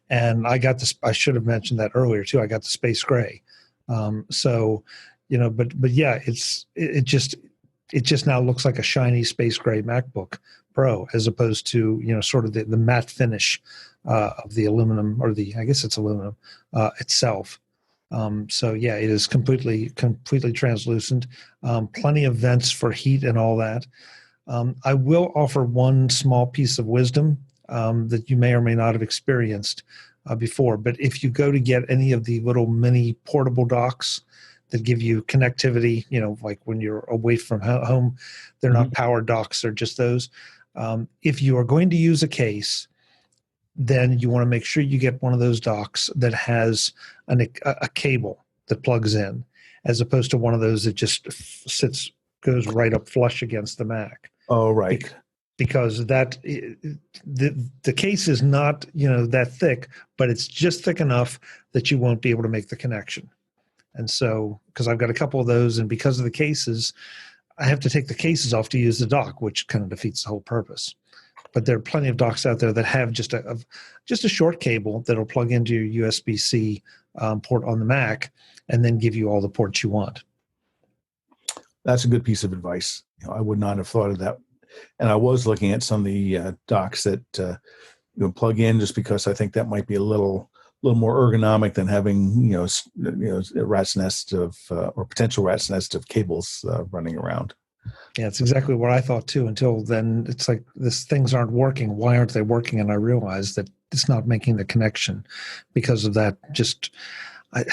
And I got this, I should have mentioned that earlier too. I got the space gray. But yeah, it just now looks like a shiny space gray MacBook Pro, as opposed to, sort of the matte finish of the aluminum, or I guess it's aluminum itself. So yeah, it is completely translucent. Plenty of vents for heat and all that. I will offer one small piece of wisdom that you may or may not have experienced before. But if you go to get any of the little mini portable docks that give you connectivity, like when you're away from home, they're not power docks, they're just those. If you are going to use a case, then you want to make sure you get one of those docks that has a cable that plugs in, as opposed to one of those that just goes right up flush against the Mac.
Oh, right.
Because the case is not that thick, but it's just thick enough that you won't be able to make the connection. And so, because I've got a couple of those, and because of the cases, I have to take the cases off to use the dock, which kind of defeats the whole purpose. But there are plenty of docks out there that have just a short cable that'll plug into your USB-C port on the Mac, and then give you all the ports you want.
That's a good piece of advice. I would not have thought of that. And I was looking at some of the docks that plug in, just because I think that might be a little more ergonomic than having a rat's nest of or potential rat's nest of cables running around.
Yeah, it's exactly what I thought too. Until then, it's like things aren't working. Why aren't they working? And I realized that it's not making the connection because of that. Just I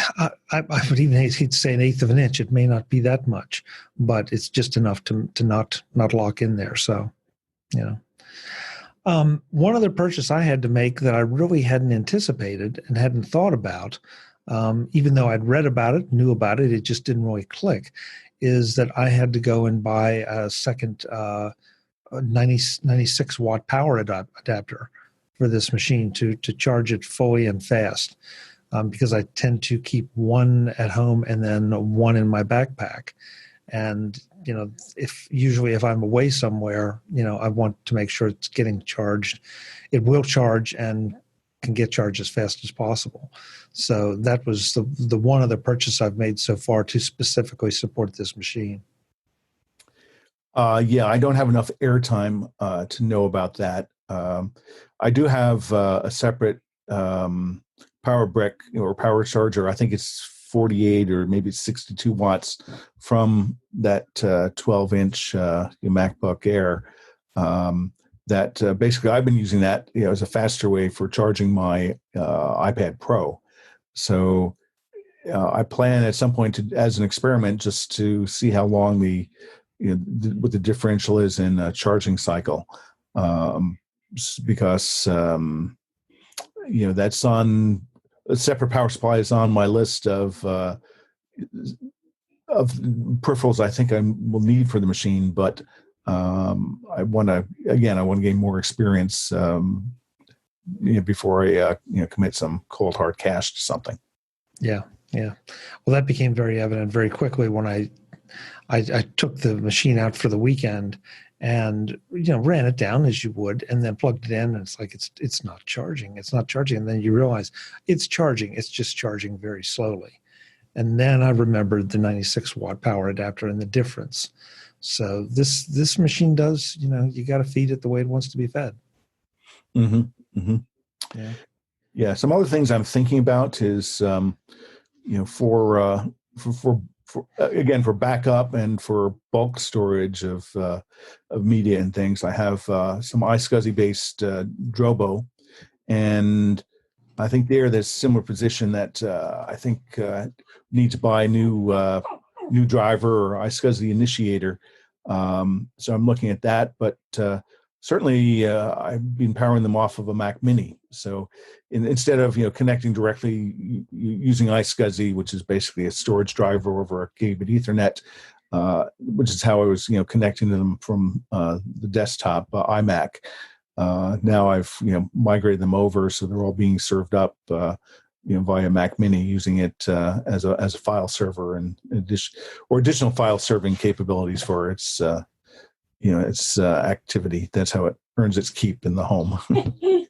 would even hate to say 1/8 of an inch. It may not be that much, but it's just enough to not lock in there. So, one other purchase I had to make that I really hadn't anticipated and hadn't thought about even though I'd read about it, knew about it, it just didn't really click, is that I had to go and buy a second 96 watt power adapter for this machine to charge it fully and fast, because I tend to keep one at home and then one in my backpack. And, if I'm away somewhere, I want to make sure it's getting charged. It will charge and can get charged as fast as possible. So that was the one other purchase I've made so far to specifically support this machine.
I don't have enough airtime to know about that. I do have a separate power brick or power charger. I think it's 48 or maybe it's 62 watts from that 12-inch MacBook Air. That basically I've been using that as a faster way for charging my iPad Pro. So I plan at some point as an experiment just to see how long what the differential is in charging cycle, because that's on a separate power supply is on my list of peripherals I think I will need for the machine, but I want to gain more experience before I commit some cold hard cash to something.
Yeah. Well, that became very evident very quickly when I took the machine out for the weekend and ran it down as you would, and then plugged it in, and it's like it's not charging, and then you realize it's charging, it's just charging very slowly. And then I remembered the 96 watt power adapter and the difference. So this machine does, you got to feed it the way it wants to be fed.
Mm-hmm. Mm-hmm. Yeah. Some other things I'm thinking about is for backup and for bulk storage of media and things, I have some iSCSI based Drobo, and I think there's a similar position that I think need to buy a new driver or iSCSI initiator. So I'm looking at that, but certainly I've been powering them off of a Mac Mini. So instead of connecting directly using iSCSI, which is basically a storage driver over a gigabit Ethernet, which is how I was connecting to them from the desktop iMac. Now I've migrated them over, so they're all being served up via Mac Mini, using it as a file server and additional file serving capabilities for its its activity. That's how it earns its keep in the home.
And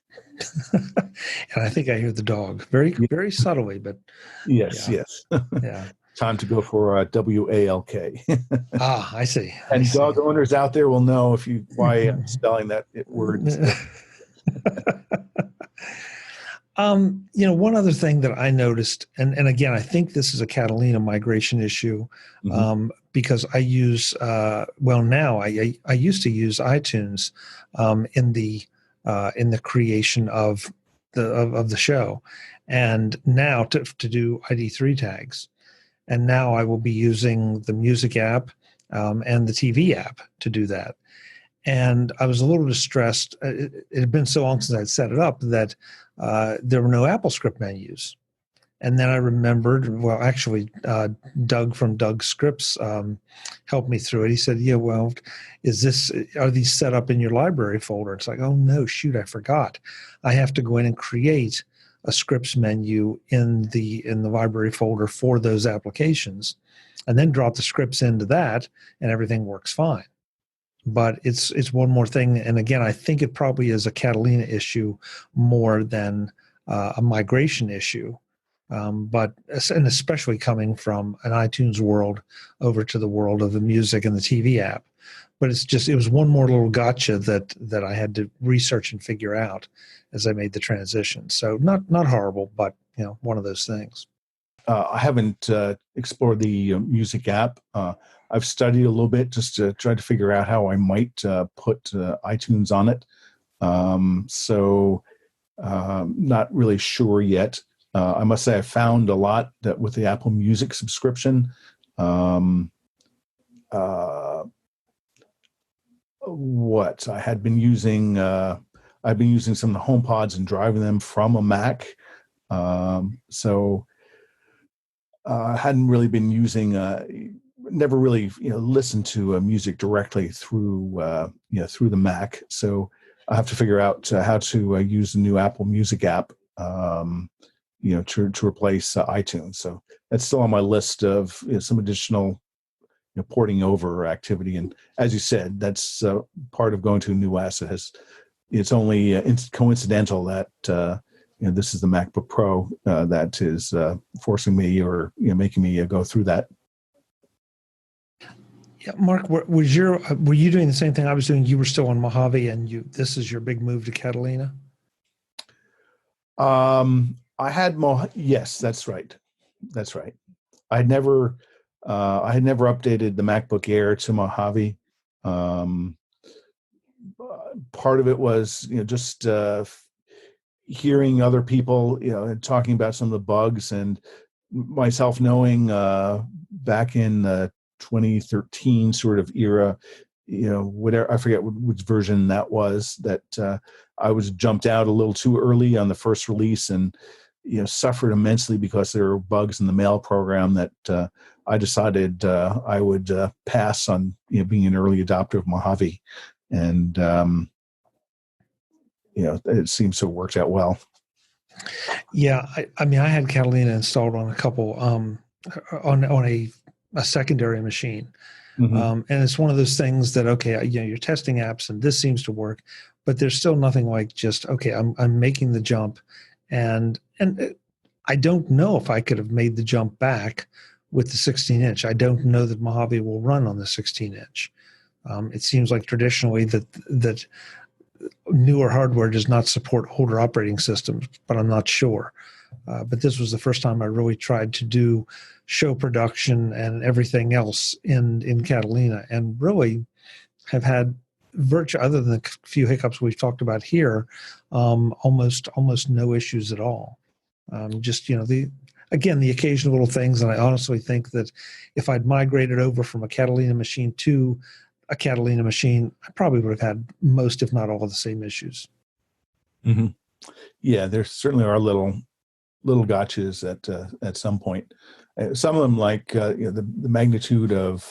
I think I hear the dog very, very subtly, but
yes.
Yeah.
Time to go for WALK.
I see.
And dog owners out there will know why I'm spelling that word.
One other thing that I noticed, and again, I think this is a Catalina migration issue, because I use now I used to use iTunes in the creation of the show, and now to do ID3 tags, and now I will be using the music app and the TV app to do that. And I was a little distressed. It had been so long since I'd set it up that there were no AppleScript menus. And then I remembered, well, actually, Doug from Doug Scripts helped me through it. He said, "Yeah, well, are these set up in your library folder?" It's like, oh no, shoot, I forgot. I have to go in and create a scripts menu in the library folder for those applications, and then drop the scripts into that, and everything works fine. But it's one more thing, and again, I think it probably is a Catalina issue more than a migration issue. But especially coming from an iTunes world over to the world of the music and the TV app. But it was one more little gotcha that I had to research and figure out as I made the transition. So not horrible, but one of those things.
I haven't explored the music app. I've studied a little bit just to try to figure out how I might put iTunes on it. So not really sure yet. I must say I found a lot that with the Apple Music subscription, what I had been using, I've been using some of the HomePods and driving them from a Mac. So hadn't really been using, never really listened to music directly through through the Mac. So I have to figure out how to use the new Apple Music app, to replace iTunes. So that's still on my list of some additional porting over activity. And as you said, that's part of going to a new OS. It's only coincidental that this is the MacBook Pro that is forcing me or making me go through that.
Yeah, Mark, were you doing the same thing I was doing? You were still on Mojave, and this is your big move to Catalina.
I had yes, that's right. I had never updated the MacBook Air to Mojave. Part of it was just hearing other people talking about some of the bugs, and myself knowing back in 2013 sort of era, whatever, I forget which version that was, that I was jumped out a little too early on the first release and suffered immensely because there were bugs in the mail program that I decided I would pass on being an early adopter of Mojave. And it seems to have worked out well.
Yeah, I mean, I had Catalina installed on a couple on a secondary machine, and it's one of those things that you're testing apps, and this seems to work, but there's still nothing like just I'm making the jump, and I don't know if I could have made the jump back with the 16-inch. I don't know that Mojave will run on the 16-inch. It seems like traditionally that newer hardware does not support older operating systems, but I'm not sure. But this was the first time I really tried to do show production and everything else in Catalina, and really have had other than the few hiccups we've talked about here, almost no issues at all. Just the occasional little things, and I honestly think that if I'd migrated over from a Catalina machine to a Catalina machine, I probably would have had most, if not all, of the same issues.
Mm-hmm. Yeah, there certainly are little gotchas at some point. Some of them, like the magnitude of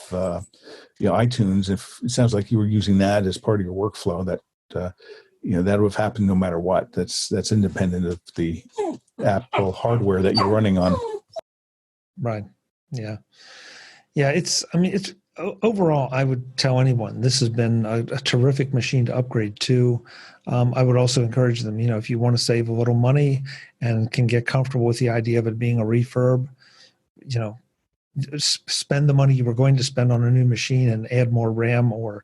iTunes. If it sounds like you were using that as part of your workflow, that that would have happened no matter what. That's independent of the Apple hardware that you're running on.
Right. Yeah. It's overall, I would tell anyone this has been a terrific machine to upgrade to. I would also encourage them, if you want to save a little money and can get comfortable with the idea of it being a refurb, spend the money you were going to spend on a new machine and add more RAM or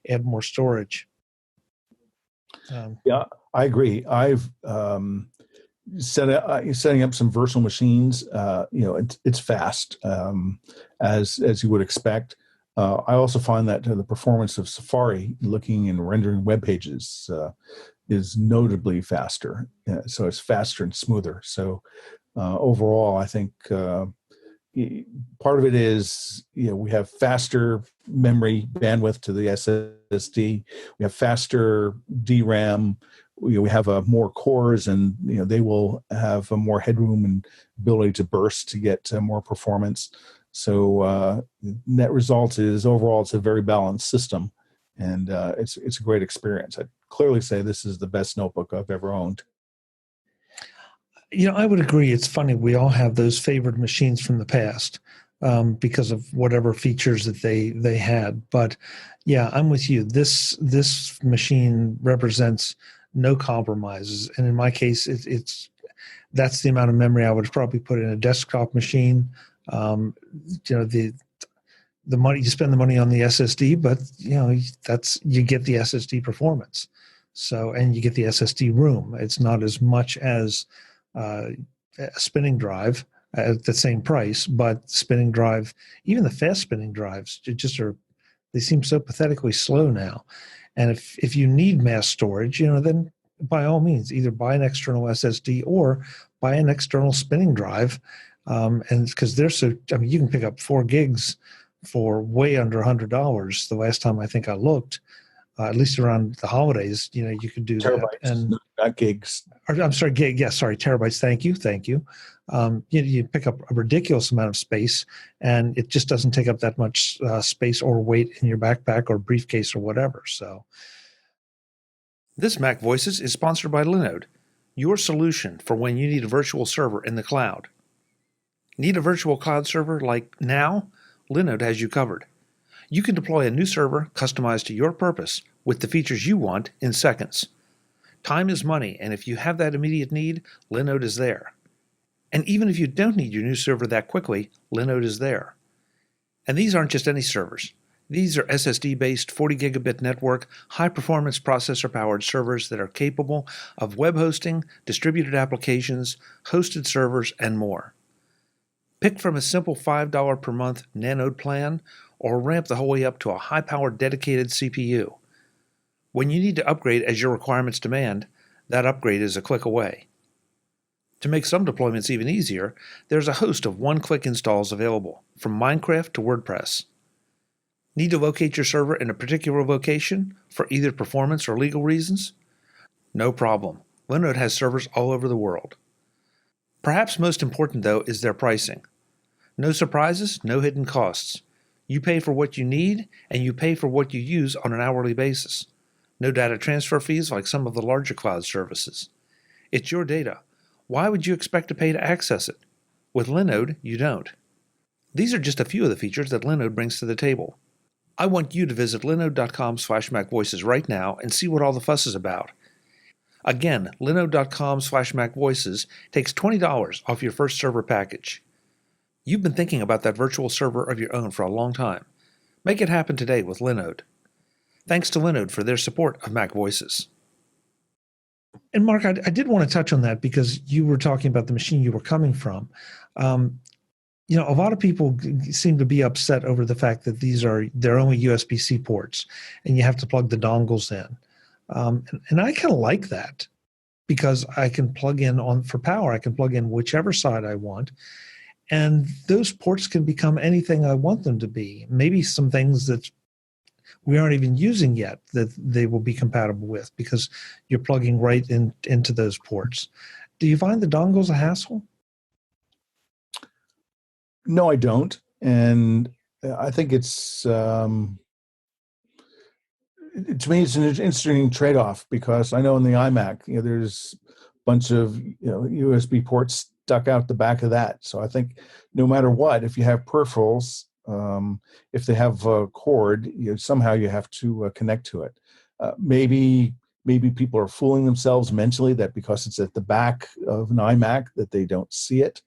add more storage.
Yeah, I agree. I've setting up some virtual machines. It's fast, as you would expect. I also find that the performance of Safari looking and rendering web pages is notably faster. So it's faster and smoother. So overall, I think part of it is we have faster memory bandwidth to the SSD. We have faster DRAM. We have more cores, and they will have more headroom and ability to burst to get more performance. So net result is overall it's a very balanced system, and it's a great experience. I'd clearly say this is the best notebook I've ever owned.
I would agree. It's funny. We all have those favored machines from the past because of whatever features that they had. But yeah, I'm with you. This machine represents no compromises, and in my case, that's the amount of memory I would probably put in a desktop machine. The money you spend the money on the SSD, but you get the SSD performance. So, and you get the SSD room. It's not as much as a spinning drive at the same price, but spinning drive, even the fast spinning drives, they seem so pathetically slow now. And if you need mass storage, then by all means, either buy an external SSD or buy an external spinning drive. And because you can pick up 4 gigs for way under $100. The last time I think I looked, at least around the holidays, you could do
terabytes,
that. And
not gigs.
I'm sorry, gig. Yeah, sorry, terabytes. Thank you. You pick up a ridiculous amount of space, and it just doesn't take up that much space or weight in your backpack or briefcase or whatever. So,
this Mac Voices is sponsored by Linode, your solution for when you need a virtual server in the cloud. Need a virtual cloud server like now? Linode has you covered. You can deploy a new server customized to your purpose with the features you want in seconds. Time is money, and if you have that immediate need, Linode is there. And even if you don't need your new server that quickly, Linode is there. And these aren't just any servers. These are SSD-based 40 gigabit network, high-performance processor-powered servers that are capable of web hosting, distributed applications, hosted servers, and more. Pick from a simple $5 per month Nanode plan, or ramp the whole way up to a high-powered dedicated CPU. When you need to upgrade as your requirements demand, that upgrade is a click away. To make some deployments even easier, there's a host of one-click installs available, from Minecraft to WordPress. Need to locate your server in a particular location for either performance or legal reasons? No problem. Linode has servers all over the world. Perhaps most important, though, is their pricing. No surprises, no hidden costs. You pay for what you need, and you pay for what you use on an hourly basis. No data transfer fees like some of the larger cloud services. It's your data. Why would you expect to pay to access it? With Linode, you don't. These are just a few of the features that Linode brings to the table. I want you to visit linode.com/MacVoices right now and see what all the fuss is about. Again, linode.com/MacVoices takes $20 off your first server package. You've been thinking about that virtual server of your own for a long time. Make it happen today with Linode. Thanks to Linode for their support of Mac Voices.
and Mark, I did want to touch on that because you were talking about the machine you were coming from. A lot of people seem to be upset over the fact that they're only USB-C ports, and you have to plug the dongles in. And I kind of like that because I can plug in for power. I can plug in whichever side I want, and those ports can become anything I want them to be. Maybe some things that we aren't even using yet that they will be compatible with because you're plugging right into those ports. Do you find the dongles a hassle?
No, I don't. And I think it's, to me, it's an interesting trade-off because I know in the iMac, there's a bunch of USB ports stuck out the back of that. So I think no matter what, if you have peripherals, if they have a cord, somehow you have to connect to it. Maybe people are fooling themselves mentally that because it's at the back of an iMac that they don't see it.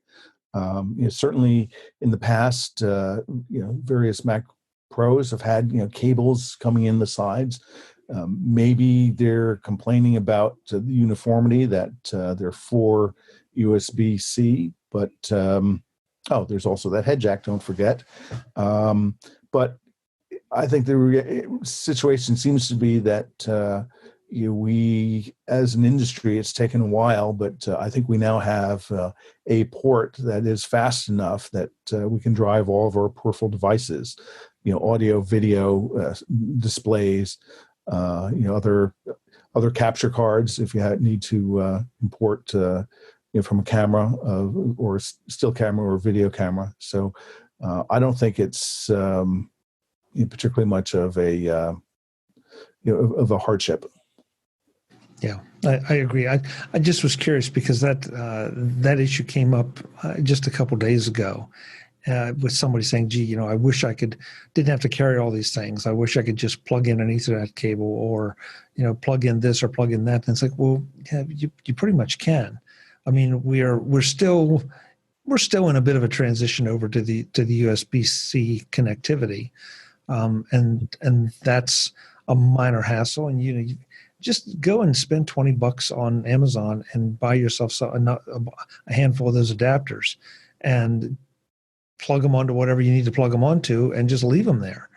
Certainly in the past, various Mac Pros have had cables coming in the sides. Maybe they're complaining about the uniformity that they're for USB-C, but there's also that head jack, don't forget. But I think the situation seems to be that we, as an industry, it's taken a while, but I think we now have a port that is fast enough that we can drive all of our peripheral devices, audio, video, displays, other capture cards if you need to import from a camera or still camera or video camera. So I don't think it's particularly much of a hardship.
Yeah, I agree. I just was curious because that issue came up just a couple days ago with somebody saying, "Gee, I wish I didn't have to carry all these things. I wish I could just plug in an Ethernet cable or plug in this or plug in that." And it's like, well, yeah, you pretty much can. I mean, we're still in a bit of a transition over to the USB-C connectivity, and that's a minor hassle. And you just go and spend $20 on Amazon and buy yourself a handful of those adapters, and plug them onto whatever you need to plug them onto, and just leave them there.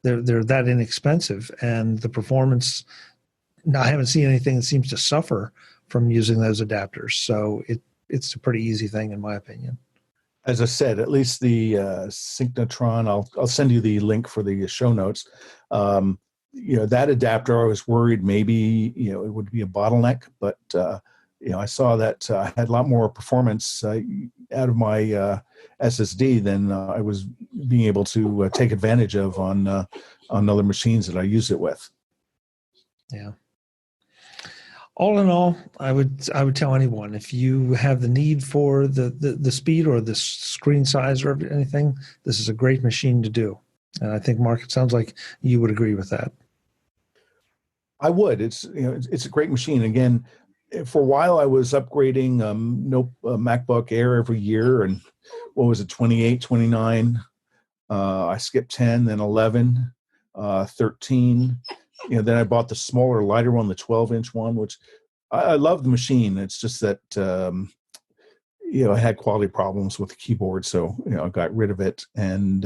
They're that inexpensive, and the performance. Now, I haven't seen anything that seems to suffer from using those adapters, so it's a pretty easy thing in my opinion.
As I said, at least the Synchrotron, I'll send you the link for the show notes. That adapter, I was worried maybe it would be a bottleneck, but I saw that I had a lot more performance out of my SSD than I was being able to take advantage of on other machines that I use it with.
Yeah. All in all, I would tell anyone, if you have the need for the speed or the screen size or anything, this is a great machine to do. And I think, Mark, it sounds like you would agree with that.
I would. It's a great machine. Again, for a while I was upgrading MacBook Air every year, and what was it, 28, 29? I skipped 10, then 11, 13. Then I bought the smaller, lighter one, the 12-inch one, which I love the machine. It's just that I had quality problems with the keyboard, so I got rid of it, and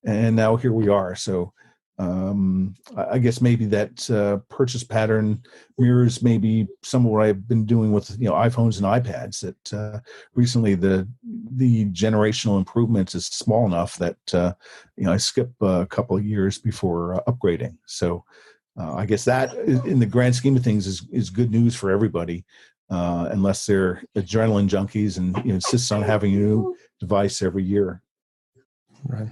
now here we are. So I guess maybe that purchase pattern mirrors maybe some of what I've been doing with iPhones and iPads. That recently the generational improvements is small enough that I skip a couple of years before upgrading. So I guess that, in the grand scheme of things, is good news for everybody, unless they're adrenaline junkies and insist on having a new device every year.
Right.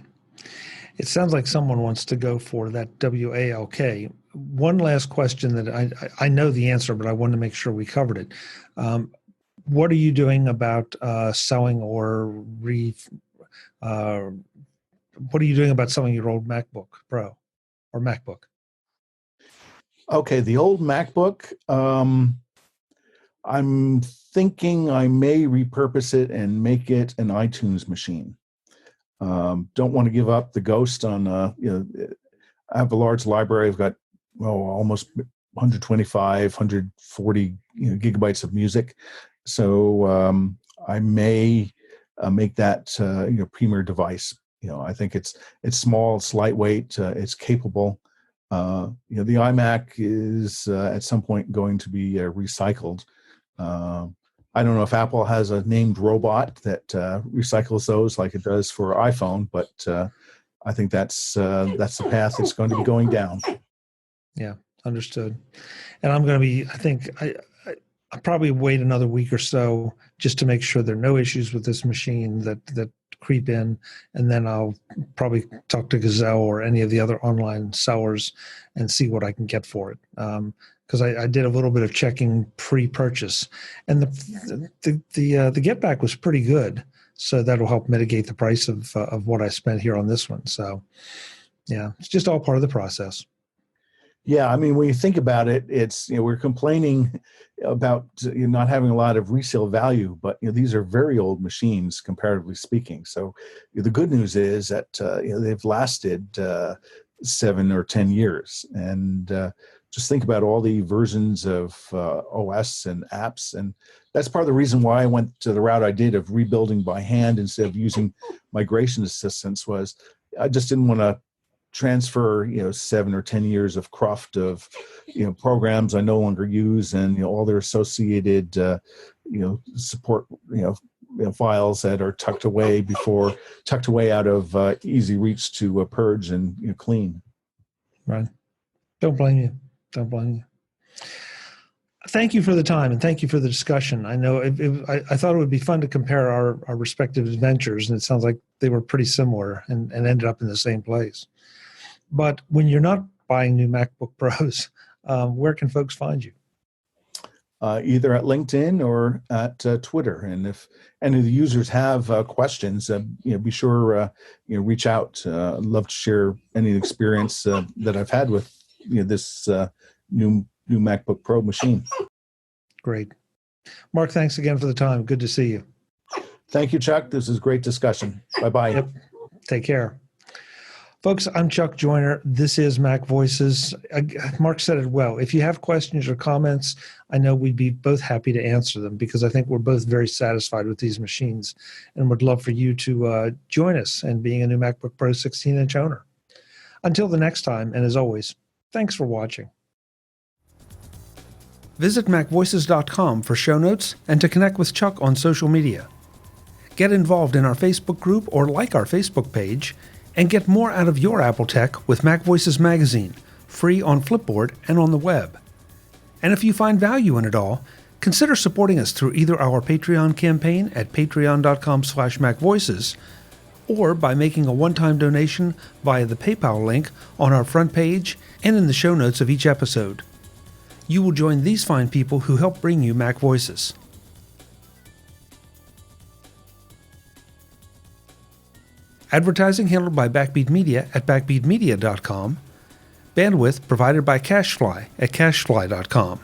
It sounds like someone wants to go for that WALK. One last question that I know the answer, but I want to make sure we covered it. What are you doing about selling or what are you doing about selling your old MacBook Pro or MacBook?
Okay, the old MacBook, I'm thinking I may repurpose it and make it an iTunes machine. Don't want to give up the ghost on, I have a large library. I've got, almost 125, 140 gigabytes of music. So I may make that, premier device. I think it's small, it's lightweight, it's capable. The iMac is at some point going to be recycled. I don't know if Apple has a named robot that recycles those like it does for iPhone, but I think that's the path it's going to be going down.
Yeah, understood. And I'm going to be, I think, I'll probably wait another week or so just to make sure there are no issues with this machine that creep in, and then I'll probably talk to Gazelle or any of the other online sellers and see what I can get for it. Because I did a little bit of checking pre-purchase, and the get back was pretty good. So that'll help mitigate the price of what I spent here on this one. So, yeah, it's just all part of the process.
Yeah, I mean, when you think about it, it's we're complaining about not having a lot of resale value, but these are very old machines comparatively speaking. So the good news is that they've lasted 7 or 10 years, and just think about all the versions of OS and apps, and that's part of the reason why I went to the route I did of rebuilding by hand instead of using migration assistance. Was I just didn't want to transfer 7 or 10 years of cruft of programs I no longer use, and all their associated support files that are tucked away out of easy reach to purge and clean.
Right. Don't blame you. Thank you for the time, and thank you for the discussion. I know I thought it would be fun to compare our respective adventures, and it sounds like they were pretty similar and ended up in the same place. But when you're not buying new MacBook Pros, where can folks find you?
Either at LinkedIn or at Twitter. And if any of the users have questions, be sure reach out. I'd love to share any experience that I've had with this new MacBook Pro machine.
Great. Mark, thanks again for the time. Good to see you.
Thank you, Chuck. This is a great discussion. Bye-bye.
Yep. Take care. Folks, I'm Chuck Joyner. This is MacVoices. Mark said it well. If you have questions or comments, I know we'd be both happy to answer them, because I think we're both very satisfied with these machines and would love for you to join us in being a new MacBook Pro 16-inch owner. Until the next time, and as always, thanks for watching. Visit MacVoices.com for show notes and to connect with Chuck on social media. Get involved in our Facebook group or like our Facebook page, and get more out of your Apple tech with MacVoices Magazine, free on Flipboard and on the web. And if you find value in it all, Consider supporting us through either our Patreon campaign at patreon.com/MacVoices or by making a one-time donation via the PayPal link on our front page and in the show notes of each episode. You will join these fine people who help bring you Mac Voices. Advertising handled by Backbeat Media at backbeatmedia.com. Bandwidth provided by CacheFly at cachefly.com.